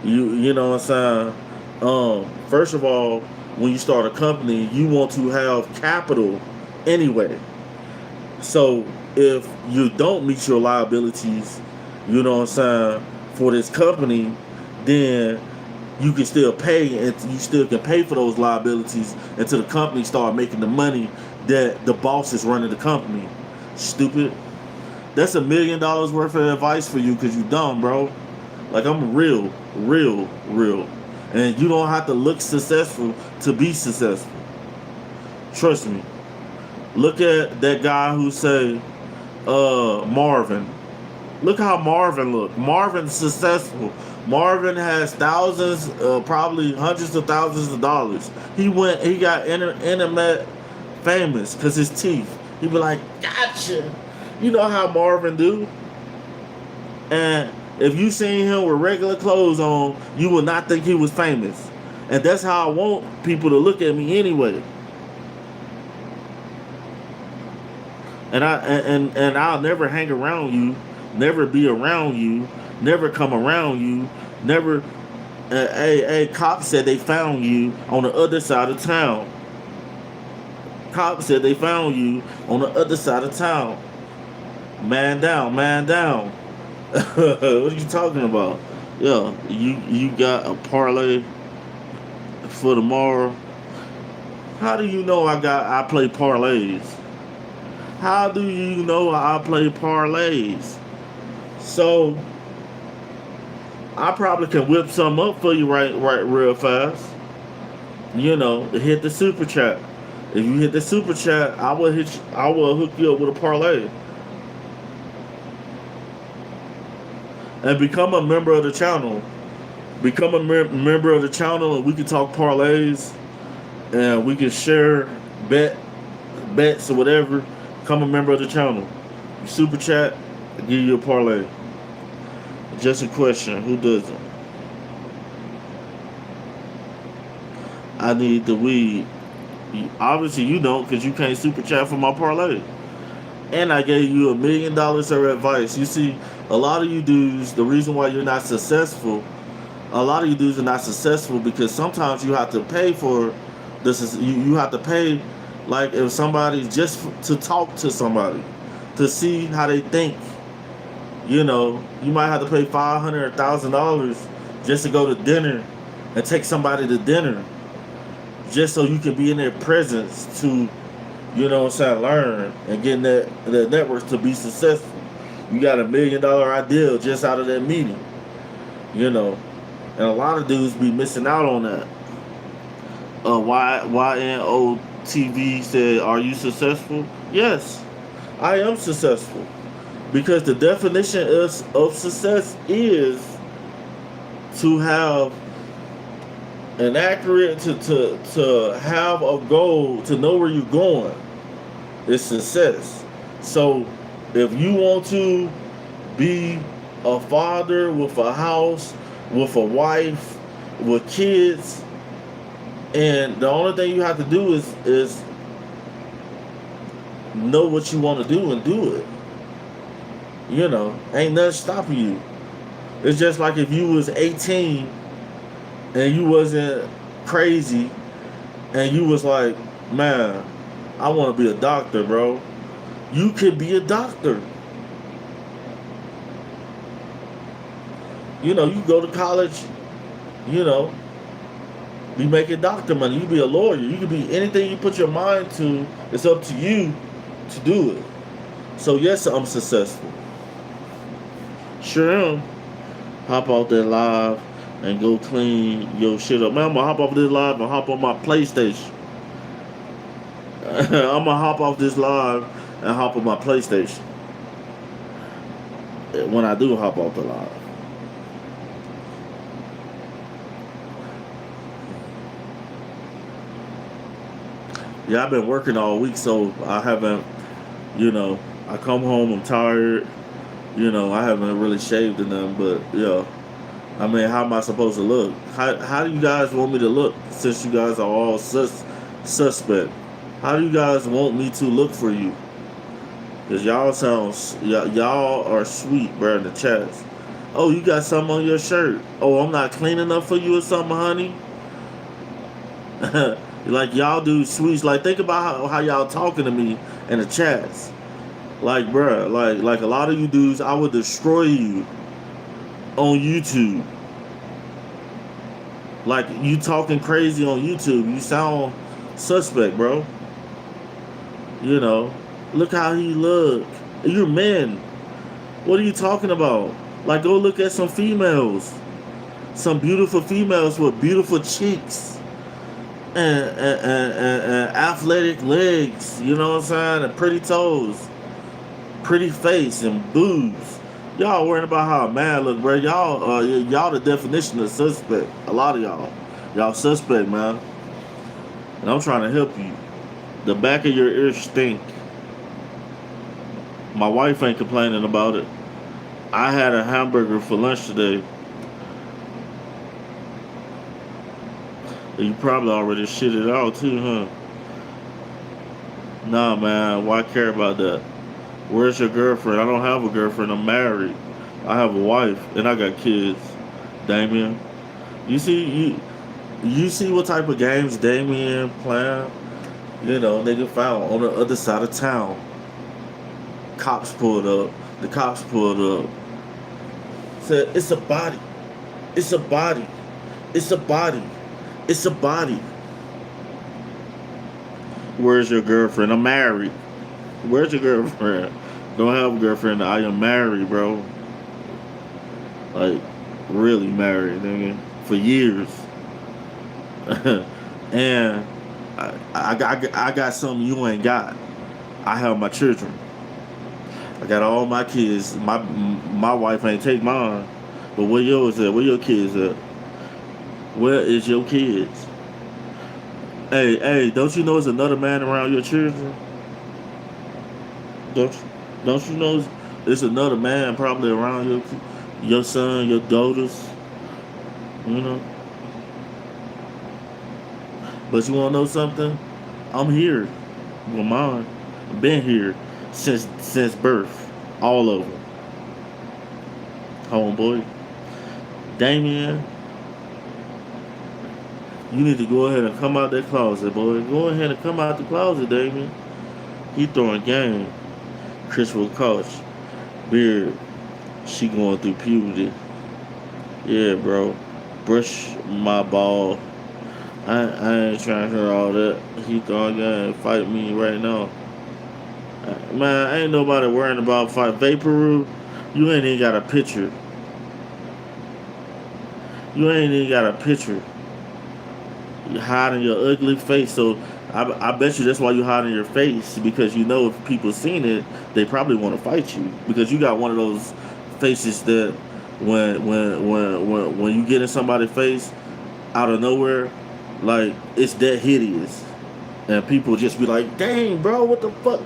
you know what I'm saying? First of all, when you start a company, you want to have capital anyway. So if you don't meet your liabilities, you know what I'm saying, for this company, then you can still pay, and you still can pay for those liabilities until the company start making the money that the boss is running the company. Stupid. That's $1 million worth of advice for you because you dumb, bro. Like, I'm real. And you don't have to look successful to be successful. Trust me. Look at that guy who say, Marvin. Look how Marvin look. Marvin's successful. Marvin has thousands, probably hundreds of thousands of dollars. He got internet famous because his teeth. He be like, gotcha. You know how Marvin do. And if you seen him with regular clothes on, you will not think he was famous. And that's how I want people to look at me anyway. And I'll never hang around you, never be around you, never come around you, never. Cops said they found you on the other side of town. Cops said they found you on the other side of town. Man down, man down. What are you talking about? Yeah, you got a parlay for tomorrow. How do you know I play parlays? How do you know I play parlays? So I probably can whip some up for you right real fast. You know, hit the super chat. If you hit the super chat, I will hook you up with a parlay. And become a member of the channel. Become a member of the channel, and we can talk parlays, and we can share bets or whatever. Become a member of the channel. Super chat, I'll give you a parlay. Just a question, who doesn't? I need the weed. Obviously you don't, because you can't super chat for my parlay. And I gave you $1 million of advice. You see, a lot of you dudes, the reason why you're not successful, a lot of you dudes are not successful because sometimes you have to pay for this. You have to pay, like, if somebody, just to talk to somebody, to see how they think. You know, you might have to pay $500 or $1,000 just to go to dinner and take somebody to dinner, just so you can be in their presence to, you know what I'm saying, learn and get that network to be successful. You got $1 million idea just out of that meeting. You know, and a lot of dudes be missing out on that. YNOTV said, "Are you successful?" Yes, I am successful because the definition of success is to have an accurate to have a goal to know where you're going. It's success. So if you want to be a father with a house, with a wife, with kids, and the only thing you have to do is know what you want to do and do it. You know, ain't nothing stopping you. It's just like if you was 18 and you wasn't crazy and you was like, man, I want to be a doctor, bro. You could be a doctor. You know, you go to college, you know, be making doctor money. You be a lawyer. You can be anything you put your mind to. It's up to you to do it. So yes, I'm successful. Sure am. Hop out there live and go clean your shit up. Man, I'm gonna hop off this live and hop on my PlayStation. I'm gonna hop off this live and hop on my PlayStation. When I do hop off the live. Yeah, I've been working all week, so I haven't, you know, I come home, I'm tired, you know, I haven't really shaved or nothing, but, yeah. I mean, how am I supposed to look? How do you guys want me to look since you guys are all suspect? How do you guys want me to look for you? Because y'all are sweet, bro, in the chats. Oh, you got something on your shirt. Oh, I'm not clean enough for you or something, honey? Like, y'all do sweets. Like, think about how y'all talking to me in the chats. Like, bruh, like a lot of you dudes, I would destroy you on YouTube. Like, you talking crazy on YouTube. You sound suspect, bro. You know, look how he look. You're men. What are you talking about? Like, go look at some females. Some beautiful females with beautiful cheeks. And athletic legs, you know what I'm saying? And pretty toes. Pretty face and boobs. Y'all worrying about how a man look, bro. Y'all the definition of suspect. A lot of y'all suspect, man. And I'm trying to help you. The back of your ears stink. My wife ain't complaining about it. I had a hamburger for lunch today. You probably already shit it out too, huh? Nah, man. Why care about that? Where's your girlfriend? I don't have a girlfriend. I'm married. I have a wife and I got kids. Damien, you see what type of games Damien playing? You know, nigga found on the other side of town. Cops pulled up. The cops pulled up. Said it's a body. It's a body. It's a body. It's a body. Where's your girlfriend? I'm married. Where's your girlfriend? Don't have a girlfriend. I am married, bro. Like, really married, nigga. For years. And I got something you ain't got. I have my children. I got all my kids. My wife ain't take mine. But where yours at? Where your kids at? Where is your kids? Hey, don't you know there's another man around your children? Don't you know there's another man probably around your son, your daughters? You know? But you wanna know something? I'm here with mine. I've been here since birth. All of them. Homeboy. Damien, you need to go ahead and come out that closet, boy. Go ahead and come out the closet, Damien. He throwing game. Crystal Couch. Beard. She going through puberty. Yeah, bro. Brush my ball. I ain't trying to hear all that. He throwing game. Fight me right now. Man, ain't nobody worrying about fight. Vaporru, you ain't even got a picture. You ain't even got a picture. You hiding your ugly face. So I bet you that's why you hiding your face, because you know if people seen it, they probably want to fight you, because you got one of those faces that when you get in somebody's face out of nowhere, like it's that hideous, and people just be like, "Dang, bro, what the fuck?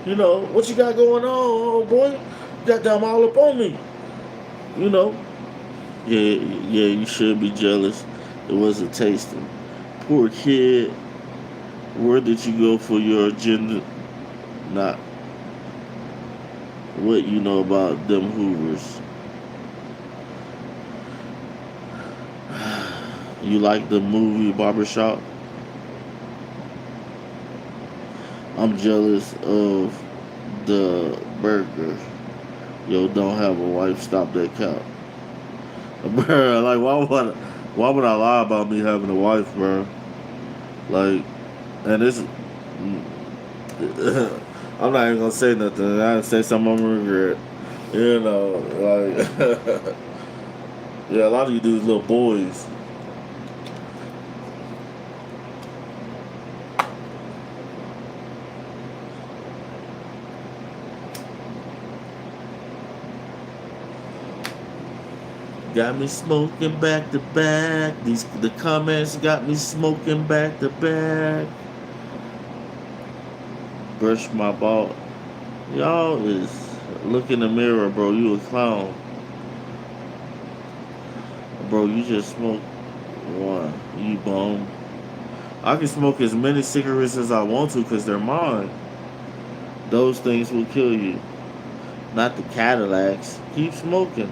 You know what you got going on, oh boy? You got them all up on me, you know." Yeah, yeah, you should be jealous. It was a tasting. Poor kid. Where did you go for your agenda? Not what you know about them Hoovers. You like the movie Barbershop? I'm jealous of the burger. Yo, don't have a wife. Stop that count. Bruh, like why would I lie about me having a wife, bro? Like, and this I'm not even gonna say nothing. I say something I'm gonna regret. You know, like yeah, a lot of you dudes little boys. Got me smoking back to back. The comments got me smoking back to back. Brush my ball. Y'all is look in the mirror, bro. You a clown, bro. You just smoked one. You bum. I can smoke as many cigarettes as I want to because they're mine. Those things will kill you. Not the Cadillacs. Keep smoking.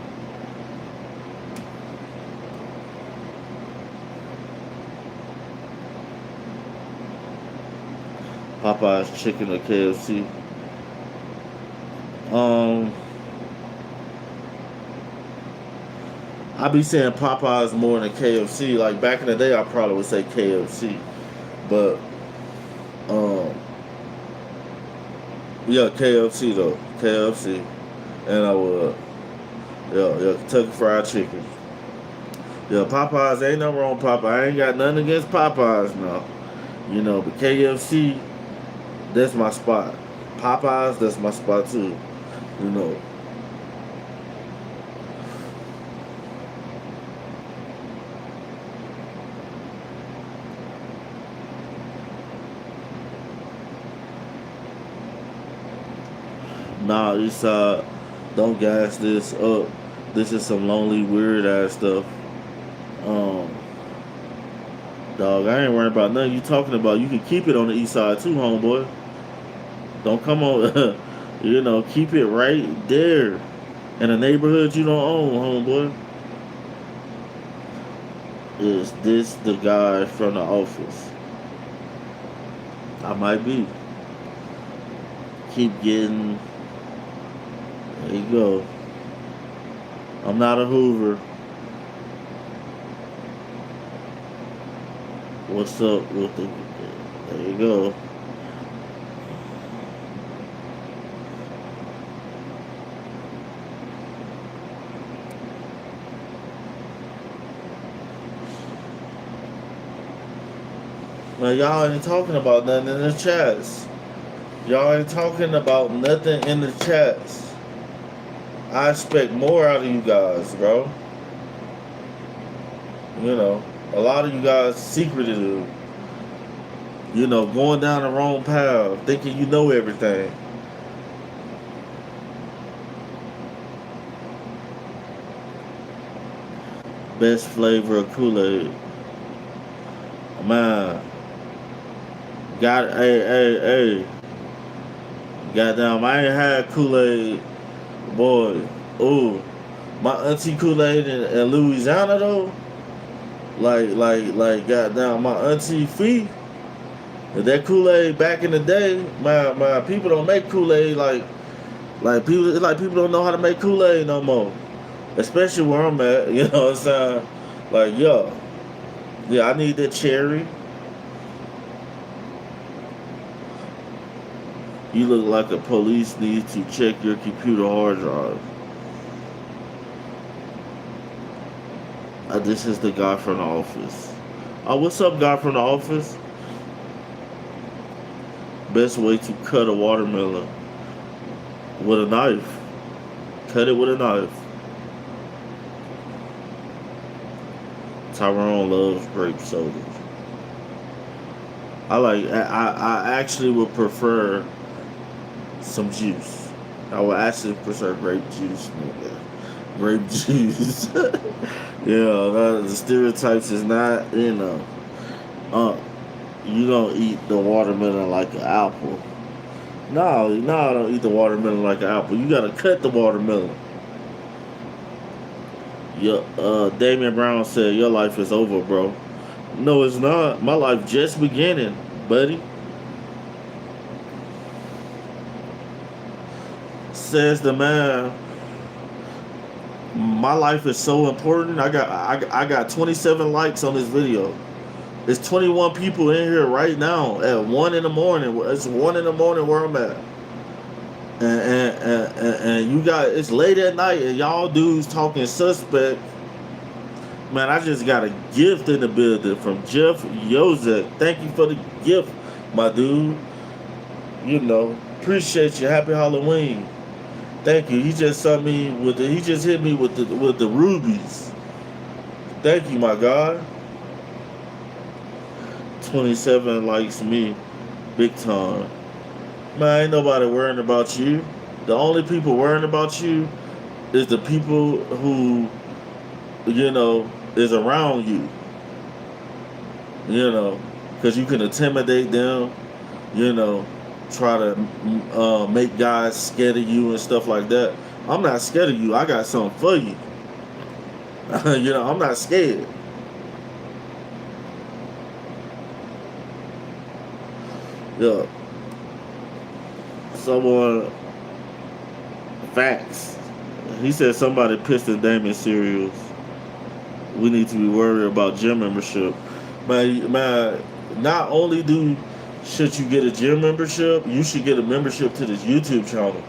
Popeye's chicken or KFC. Um, I be saying Popeyes more than KFC. Like back in the day, I probably would say KFC, but um, yeah, KFC though, KFC, and I would yeah Kentucky Fried Chicken. Yeah, Popeyes ain't nothing wrong with Popeyes. I ain't got nothing against Popeyes now, you know, but KFC, that's my spot. Popeyes, that's my spot too, you know. Nah, this don't gas this up. This is some lonely, weird ass stuff. Um, Dog, I ain't worried about nothing you talking about. You can keep it on the east side too, homeboy. Don't come on, you know, keep it right there in a neighborhood you don't own, homeboy. Is this the guy from the office? I might be. Keep getting. There you go. I'm not a Hoover. What's up with the? There you go. Now y'all ain't talking about nothing in the chats. Y'all ain't talking about nothing in the chats. I expect more out of you guys, bro. You know, a lot of you guys secretive. You know, going down the wrong path, thinking you know everything. Best flavor of Kool-Aid. Man, got hey. Goddamn, I ain't had Kool-Aid, boy. Ooh, my auntie Kool-Aid in Louisiana though. Like, goddamn, my auntie Fee. That Kool-Aid back in the day, my people don't make Kool-Aid like people. It's like people don't know how to make Kool-Aid no more. Especially where I'm at, you know what I'm saying? Like, yo, yeah, I need that cherry. You look like a police needs to check your computer hard drive. This is the guy from the office. Oh, what's up, guy from the office? Best way to cut a watermelon with a knife. Cut it with a knife. Tyrone loves grape soda. I actually would prefer some juice. I would actually prefer grape juice. Nigga. Grape juice. The stereotypes is not, you don't eat the watermelon like an apple. No, I don't eat the watermelon like an apple. You gotta cut the watermelon. Damian Brown said, your life is over, bro. No, it's not. My life just beginning, buddy. Says the man, my life is so important. I got 27 likes on this video. There's 21 people in here right now at 1 in the morning. It's 1 in the morning where I'm at. And you got, it's late at night and y'all dudes talking suspect. Man, I just got a gift in the building from Jeff Yozek. Thank you for the gift, my dude. Appreciate you. Happy Halloween. Thank you. He just hit me with the rubies. Thank you, my God. 27 likes me. Big time. Man, ain't nobody worrying about you. The only people worrying about you is the people who, is around you. Because you can intimidate them, try to make guys scared of you and stuff like that. I'm not scared of you. I got something for you. I'm not scared. Yeah. Someone, facts. He said somebody pissed in Damien cereals. We need to be worried about gym membership. Man, not only should you get a gym membership, you should get a membership to this YouTube channel.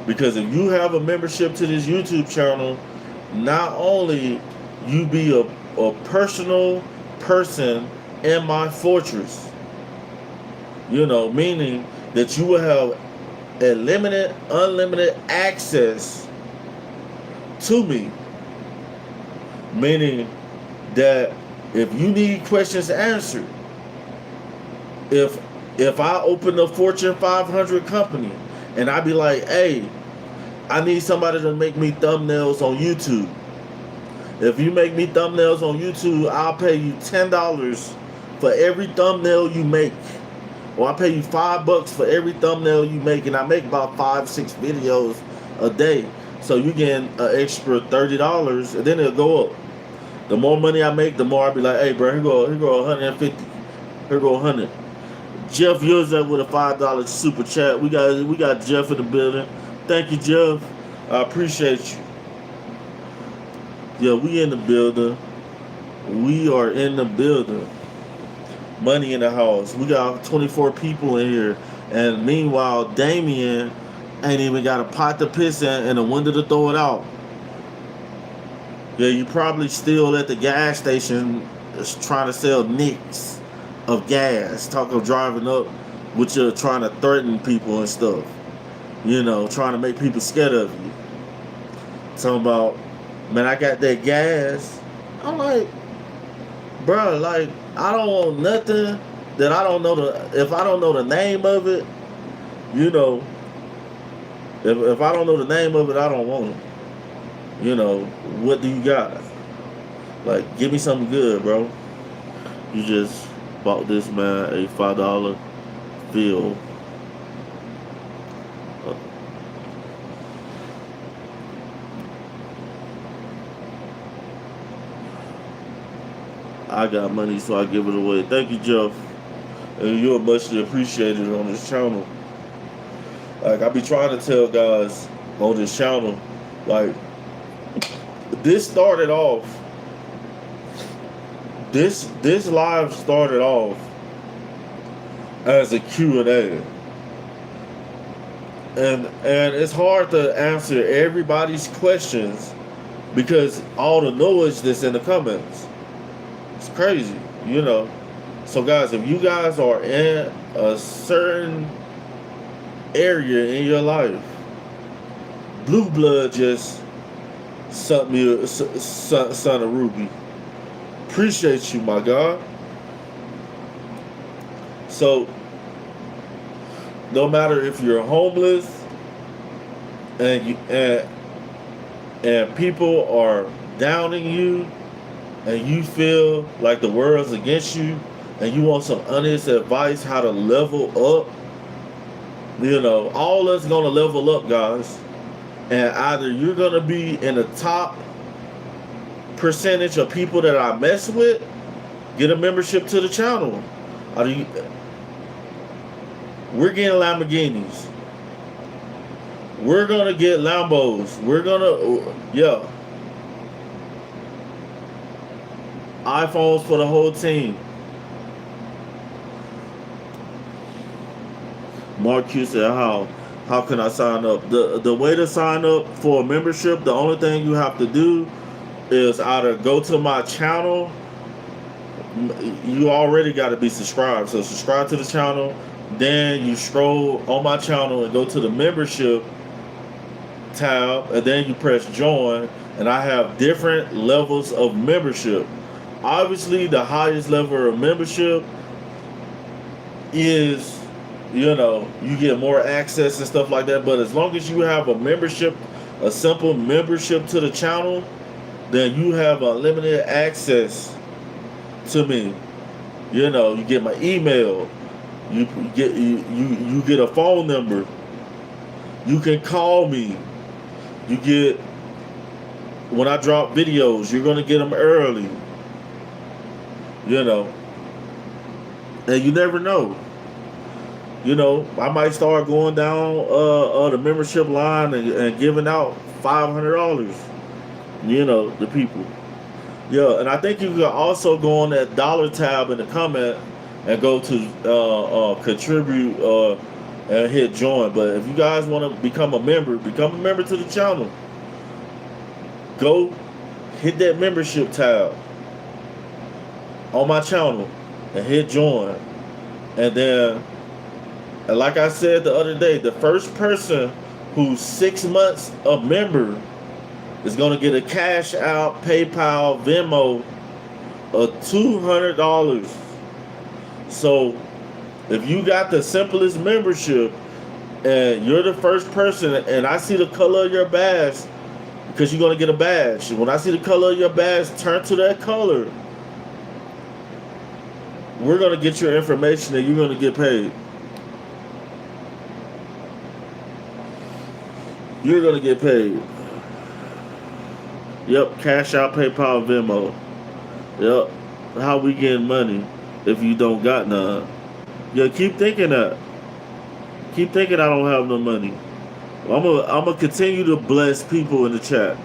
Because if you have a membership to this YouTube channel, not only you be a personal person in my fortress, meaning that you will have unlimited access to me. Meaning that if you need questions answered, if I open a Fortune 500 company and I be like, hey, I need somebody to make me thumbnails on YouTube. If you make me thumbnails on YouTube, I'll pay you $10 for every thumbnail you make. Or I'll pay you $5 for every thumbnail you make, and I make about 5-6 videos a day. So you get an extra $30, and then it'll go up. The more money I make, the more I'll be like, hey, bro, here go 150. Here go 100. Jeff Yuzak with a $5 super chat. We got Jeff in the building. Thank you, Jeff. I appreciate you. Yeah, we in the building. We are in the building. Money in the house. We got 24 people in here. And meanwhile, Damien ain't even got a pot to piss in and a window to throw it out. Yeah, you probably still at the gas station trying to sell nicks of gas. Talk of driving up with you, trying to threaten people and stuff. Trying to make people scared of you. Talking about, man, I got that gas. I'm like, bro, like, I don't want nothing that I don't know if I don't know the name of it, if I don't know the name of it, I don't want it. What do you got? Like, give me something good, bro. You just bought this man a $5 bill. I got money, so I give it away. Thank you, Jeff. And you're muchly appreciated on this channel. Like, I be trying to tell guys on this channel, like, this started off, this live started off as a Q&A. And it's hard to answer everybody's questions because all the noise that's in the comments. It's crazy, you know. So guys, if you guys are in a certain area in your life, Blue Blood just sent me a son of Ruby. Appreciate you, my God. So no matter if you're homeless and people are downing you and you feel like the world's against you and you want some honest advice how to level up, you know, all that's gonna level up, guys. And either you're gonna be in the top percentage of people that I mess with, get a membership to the channel. We're getting Lamborghinis. We're gonna get Lambos. We're gonna, yeah. iPhones for the whole team. Mark Q said, how can I sign up? The way to sign up for a membership, the only thing you have to do is either go to my channel. You already got to be subscribed. So subscribe to the channel. Then you scroll on my channel and go to the membership tab. And then you press join. And I have different levels of membership. Obviously, the highest level of membership is, you know, you get more access and stuff like that. But as long as you have a membership, a simple membership to the channel, then you have unlimited access to me. You know, you get my email, you get a phone number, you can call me, you get, when I drop videos, you're gonna get them early. You know, and you never know. You know, I might start going down the membership line and giving out $500. You know, the people. Yeah, and I think you can also go on that dollar tab in the comment and go to contribute and hit join. But if you guys want to become a member to the channel. Go hit that membership tab on my channel and hit join. And then, and like I said the other day, the first person who's 6 months a member is going to get a cash out, PayPal, Venmo of $200. So if you got the simplest membership and you're the first person, and I see the color of your badge, because you're going to get a badge. When I see the color of your badge, turn to that color. We're going to get your information and you're going to get paid. You're going to get paid. Yep, cash out, PayPal, Venmo. Yep, how we getting money if you don't got none? Yeah, keep thinking that. Keep thinking I don't have no money. I'm gonna continue to bless people in the chat.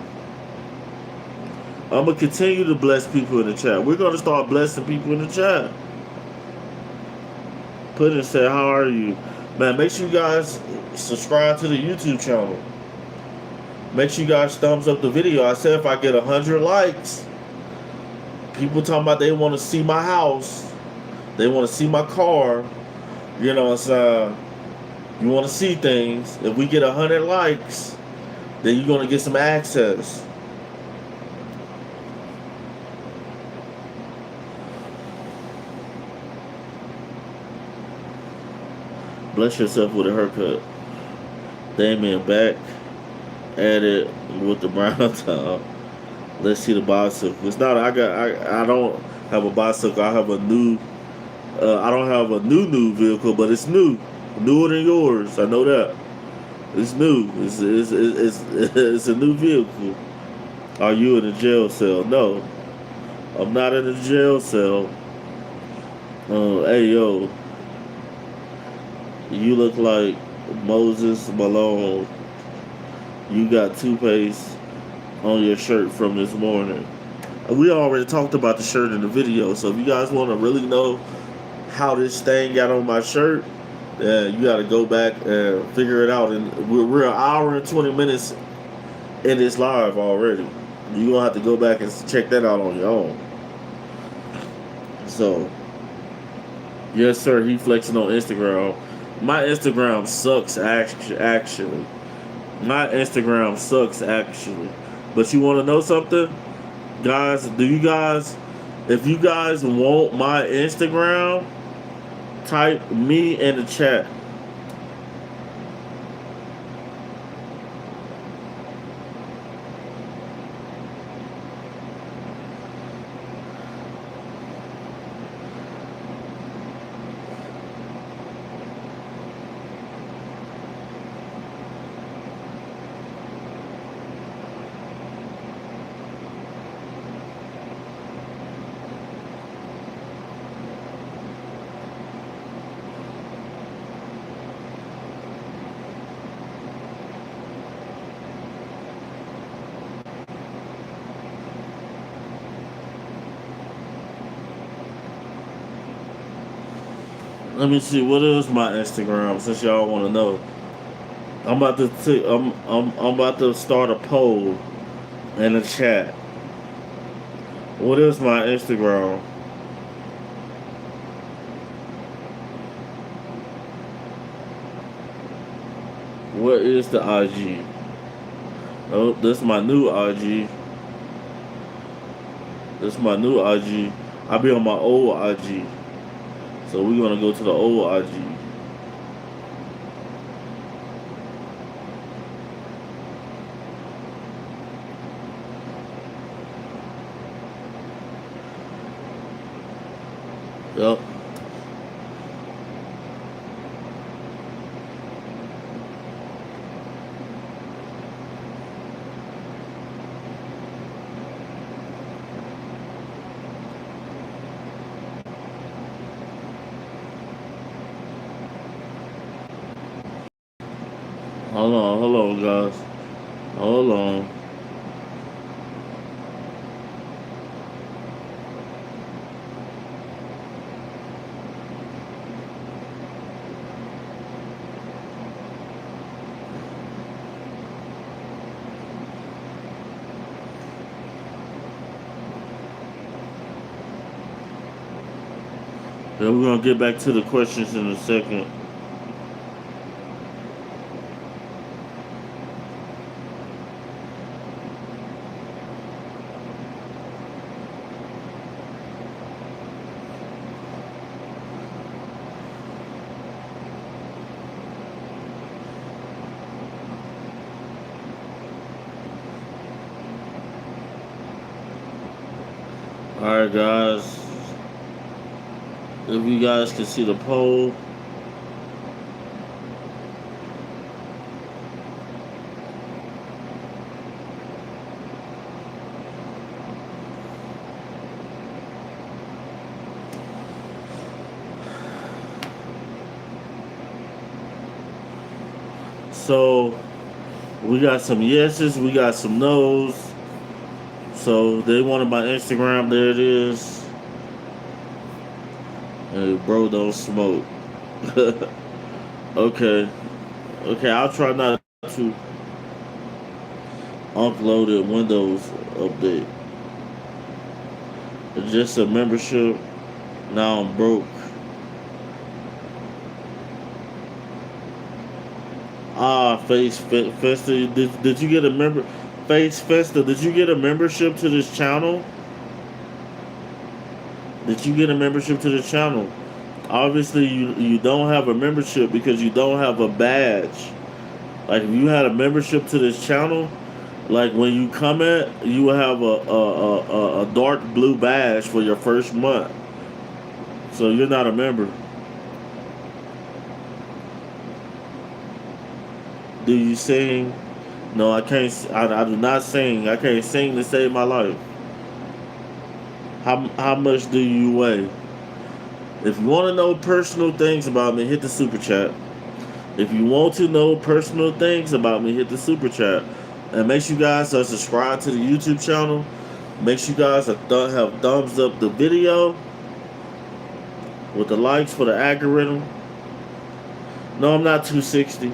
I'm gonna continue to bless people in the chat. We're gonna start blessing people in the chat. Put and say, how are you? Man, make sure you guys subscribe to the YouTube channel. Make sure you guys thumbs up the video. I said if I get 100 likes, people talking about they want to see my house, they want to see my car, you know what I'm saying? You want to see things. If we get 100 likes, then you're going to get some access. Bless yourself with a haircut. Damien back at it with the brown top. Let's see the bicycle. It's not. I don't have a bicycle. I have a new. I don't have a new vehicle, but it's new. Newer than yours. I know that. It's new. It's a new vehicle. Are you in a jail cell? No, I'm not in a jail cell. Hey yo, you look like Moses Malone. You got toothpaste on your shirt from this morning. We already talked about the shirt in the video, so if you guys want to really know how this stain got on my shirt, you got to go back and figure it out. And we're an hour and 20 minutes in this live already. You're gonna have to go back and check that out on your own. So, yes, sir. He flexing on Instagram. My Instagram sucks. Actually, my Instagram sucks. Actually, but you want to know something, guys? Do you guys? If you guys want my Instagram, type me in the chat. Let me see what is my Instagram since y'all want to know. I'm about to start a poll in the chat. What is my Instagram? What is the IG? Oh, this is my new IG. This is my new IG. I be on my old IG. So we're gonna go to the old IG. Yep. Hold on, guys. Hold on. Yeah, we're gonna get back to the questions in a second. Alright, guys. If you guys can see the poll. So we got some yeses, we got some nos. So they wanted my Instagram. There it is. Hey, bro, don't smoke. Okay. Okay, I'll try not to upload it Windows update. It's just a membership. Now I'm broke. Festa, did you get a member? Face Festa, did you get a membership to this channel? Did you get a membership to this channel? Obviously, you don't have a membership because you don't have a badge. Like if you had a membership to this channel, like when you comment, you will have a dark blue badge for your first month. So you're not a member. Do you sing? No, I can't. I do not sing. I can't sing to save my life. How much do you weigh? If you want to know personal things about me, hit the super chat. If you want to know personal things about me, hit the super chat. And make sure you guys are subscribed to the YouTube channel. Make sure you guys have thumbs up the video with the likes for the algorithm. No, I'm not 260.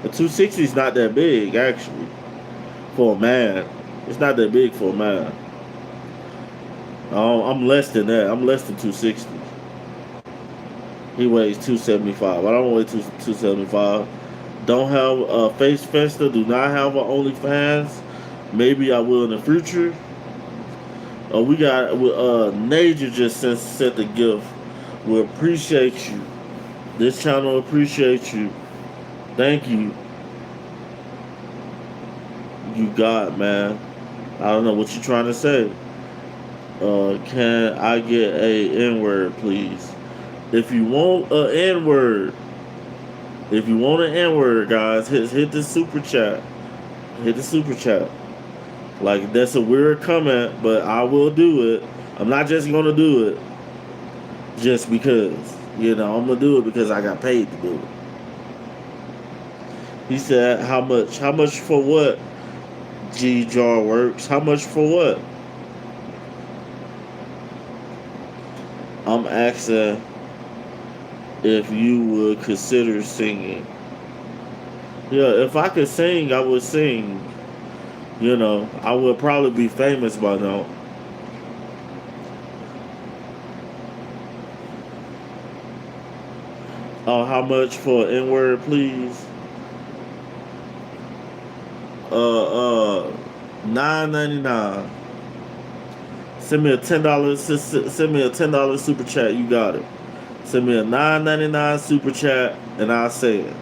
The 260 is not that big, actually, for a man. It's not that big for a man. I'm less than that. I'm less than 260. He weighs 275. I don't weigh 275. Don't have a face festa. Do not have an OnlyFans. Maybe I will in the future. We got Nature just sent the gift. We appreciate you. This channel appreciates you. Thank you. You got, man. I don't know what you're trying to say. Can I get a N-word, please? If you want an N-word, guys, hit the super chat. Hit the super chat. Like, that's a weird comment, but I will do it. I'm not just gonna do it just because. I'm gonna do it because I got paid to do it. He said, how much? How much for what? G Jar Works. How much for what? I'm asking if you would consider singing. Yeah, if I could sing, I would sing. I would probably be famous by now. How much for N-word, please? $9.99. Send me a $10. Send me a $10 super chat. You got it. Send me a $9.99 super chat, and I'll say it.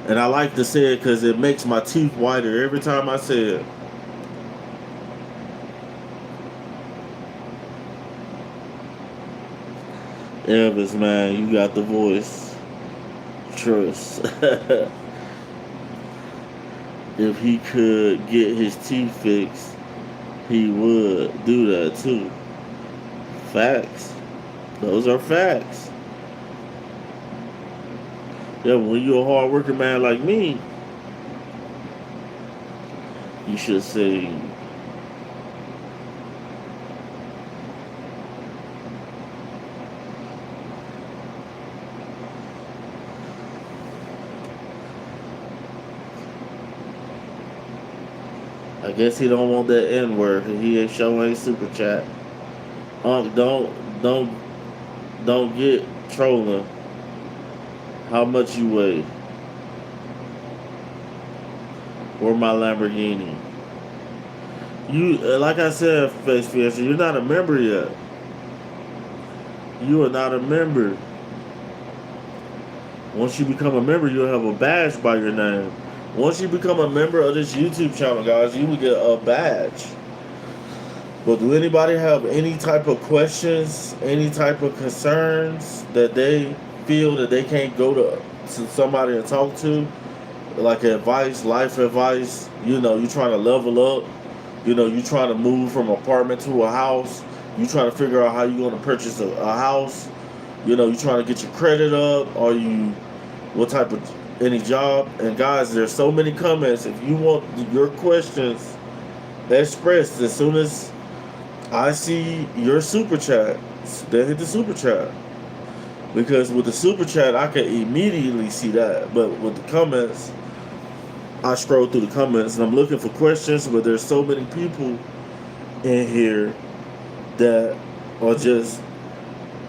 And I like to say it because it makes my teeth whiter every time I say it. Elvis, man, you got the voice. Trust. If he could get his teeth fixed, he would do that too. Facts. Those are facts. Yeah, when you're a hard working man like me, you should say, I guess he don't want that N word. He ain't showing super chat. Don't get trolling. How much you weigh? Or my Lamborghini? You, like I said, Face Fiesta, you're not a member yet. You are not a member. Once you become a member, you'll have a badge by your name. Once you become a member of this YouTube channel, guys, you will get a badge. But do anybody have any type of questions, any type of concerns that they feel that they can't go to somebody and talk to? Like advice, life advice, you're trying to level up, you're trying to move from apartment to a house, you're trying to figure out how you're going to purchase a house, you're trying to get your credit up, what type of, any job. And guys, there's so many comments. If you want your questions expressed, as soon as I see your super chat, then hit the super chat. Because with the super chat, I can immediately see that. But with the comments, I scroll through the comments and I'm looking for questions, but there's so many people in here that are just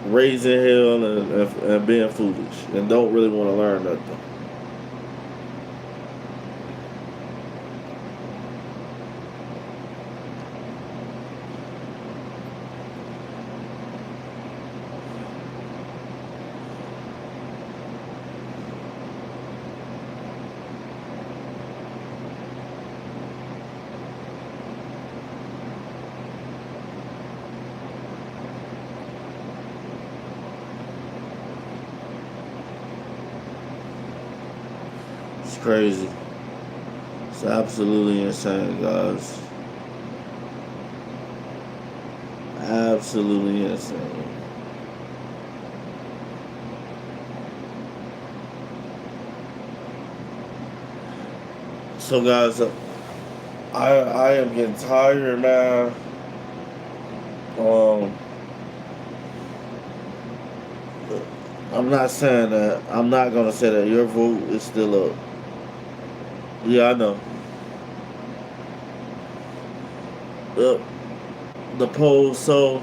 raising hell and being foolish and don't really want to learn nothing. It's crazy. It's absolutely insane, guys. Absolutely insane. So, guys, I am getting tired, man. I'm not saying that. I'm not gonna say that your vote is still up. Yeah, I know. the poll. So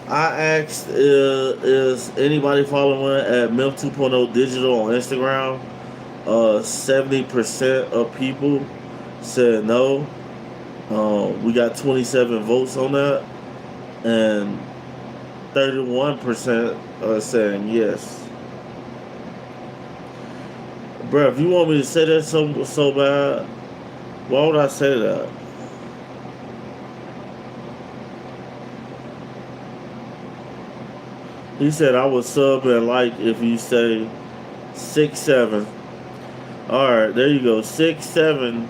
I asked, is anybody following at Milk 2.0 Digital on Instagram? 70% of people said no. We got 27 votes on that, and 31% are saying yes. Bruh, if you want me to say that so bad, why would I say that? He said I would sub and like if you say 6-7. Alright, there you go. 6-7.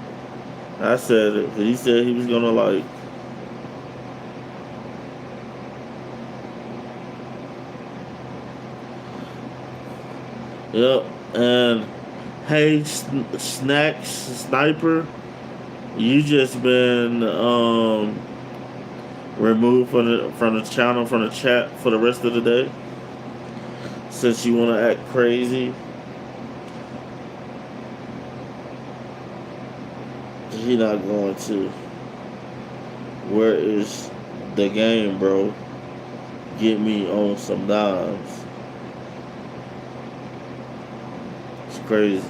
I said it. He said he was gonna like. Yep. And hey, Snacks Sniper, you just been removed from the channel, from the chat for the rest of the day, since you want to act crazy. He not going to. Where is the game, bro? Get me on some dimes. It's crazy.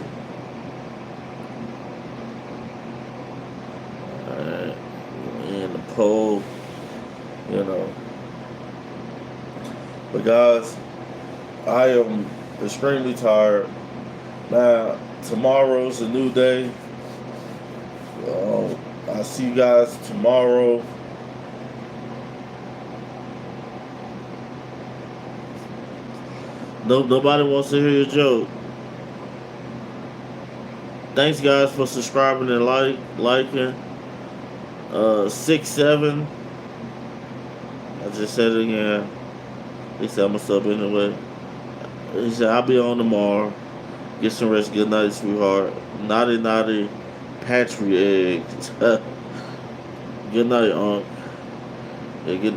Alright. In the poll, you know. But guys, I am extremely tired. Now, tomorrow's a new day. I'll see you guys tomorrow. Nobody wants to hear your joke. Thanks, guys, for subscribing and liking. 6-7. I just said it again. He said I'm gonna sub anyway. He said I'll be on tomorrow. Get some rest. Good night, sweetheart. Naughty. Patry eggs. Good night, Unc. Yeah,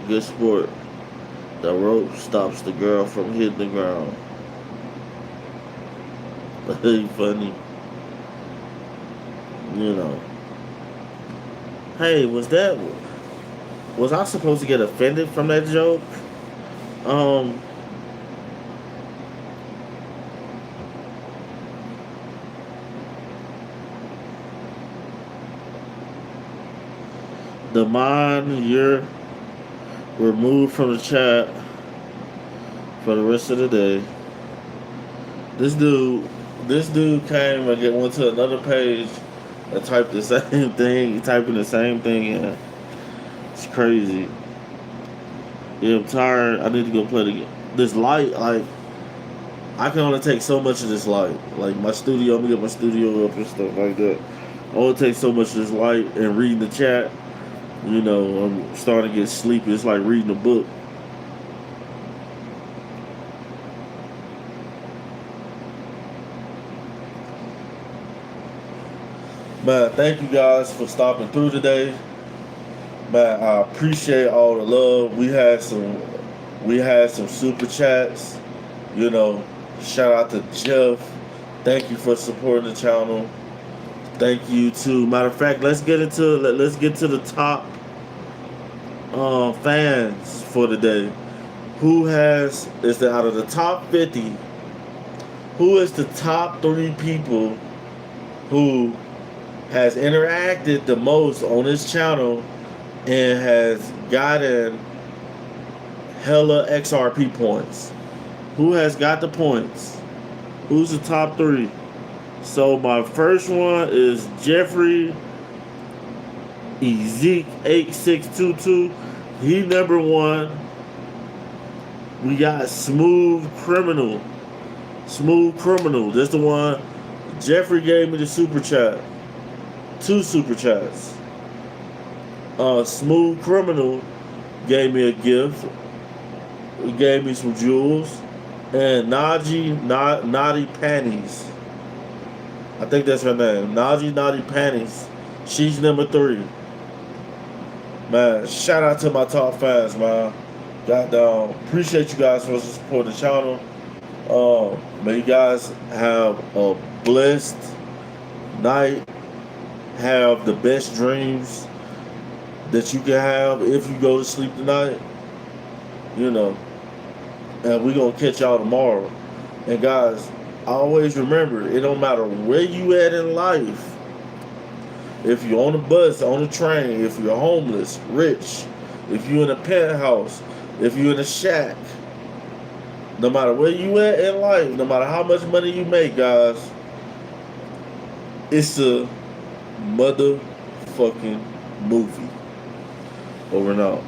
good sport. The rope stops the girl from hitting the ground. Funny. You know. Hey, was I supposed to get offended from that joke? Damon, you're removed from the chat for the rest of the day. This dude came and went to another page and typed the same thing, typing the same thing in. It's crazy. Yeah, I'm tired. I need to go play the game. This light, like, I can only take so much of this light. Like, my studio, I'm gonna get my studio up and stuff like that. I only take so much of this light and reading the chat. You know, I'm starting to get sleepy. It's like reading a book. Man, thank you guys for stopping through today. Man, I appreciate all the love. We had some super chats. You know, shout out to Jeff. Thank you for supporting the channel. Thank you too. Matter of fact, let's get to the top fans for the day. Out of the top 50, who is the top 3 people who has interacted the most on this channel and has gotten hella XRP points? Who has got the points? Who's the top 3? So my first one is Jeffrey Ezek 8622. He number 1. We got Smooth Criminal. That's the one. Jeffrey gave me the super chat. 2 super chats. Smooth Criminal gave me a gift. He gave me some jewels. And Naughty Panties. I think that's her name. Naughty Panties. She's number 3. Man, shout out to my top fans, man. Goddamn. Appreciate you guys for supporting the channel. May you guys have a blessed night. Have the best dreams. that you can have if you go to sleep tonight, you know. And we're going to catch y'all tomorrow. And guys, always remember, it don't matter where you at in life. If you're on a bus, on a train, if you're homeless, rich, if you're in a penthouse, if you're in a shack, no matter where you at in life, no matter how much money you make, guys, it's a motherfucking movie. Over and out.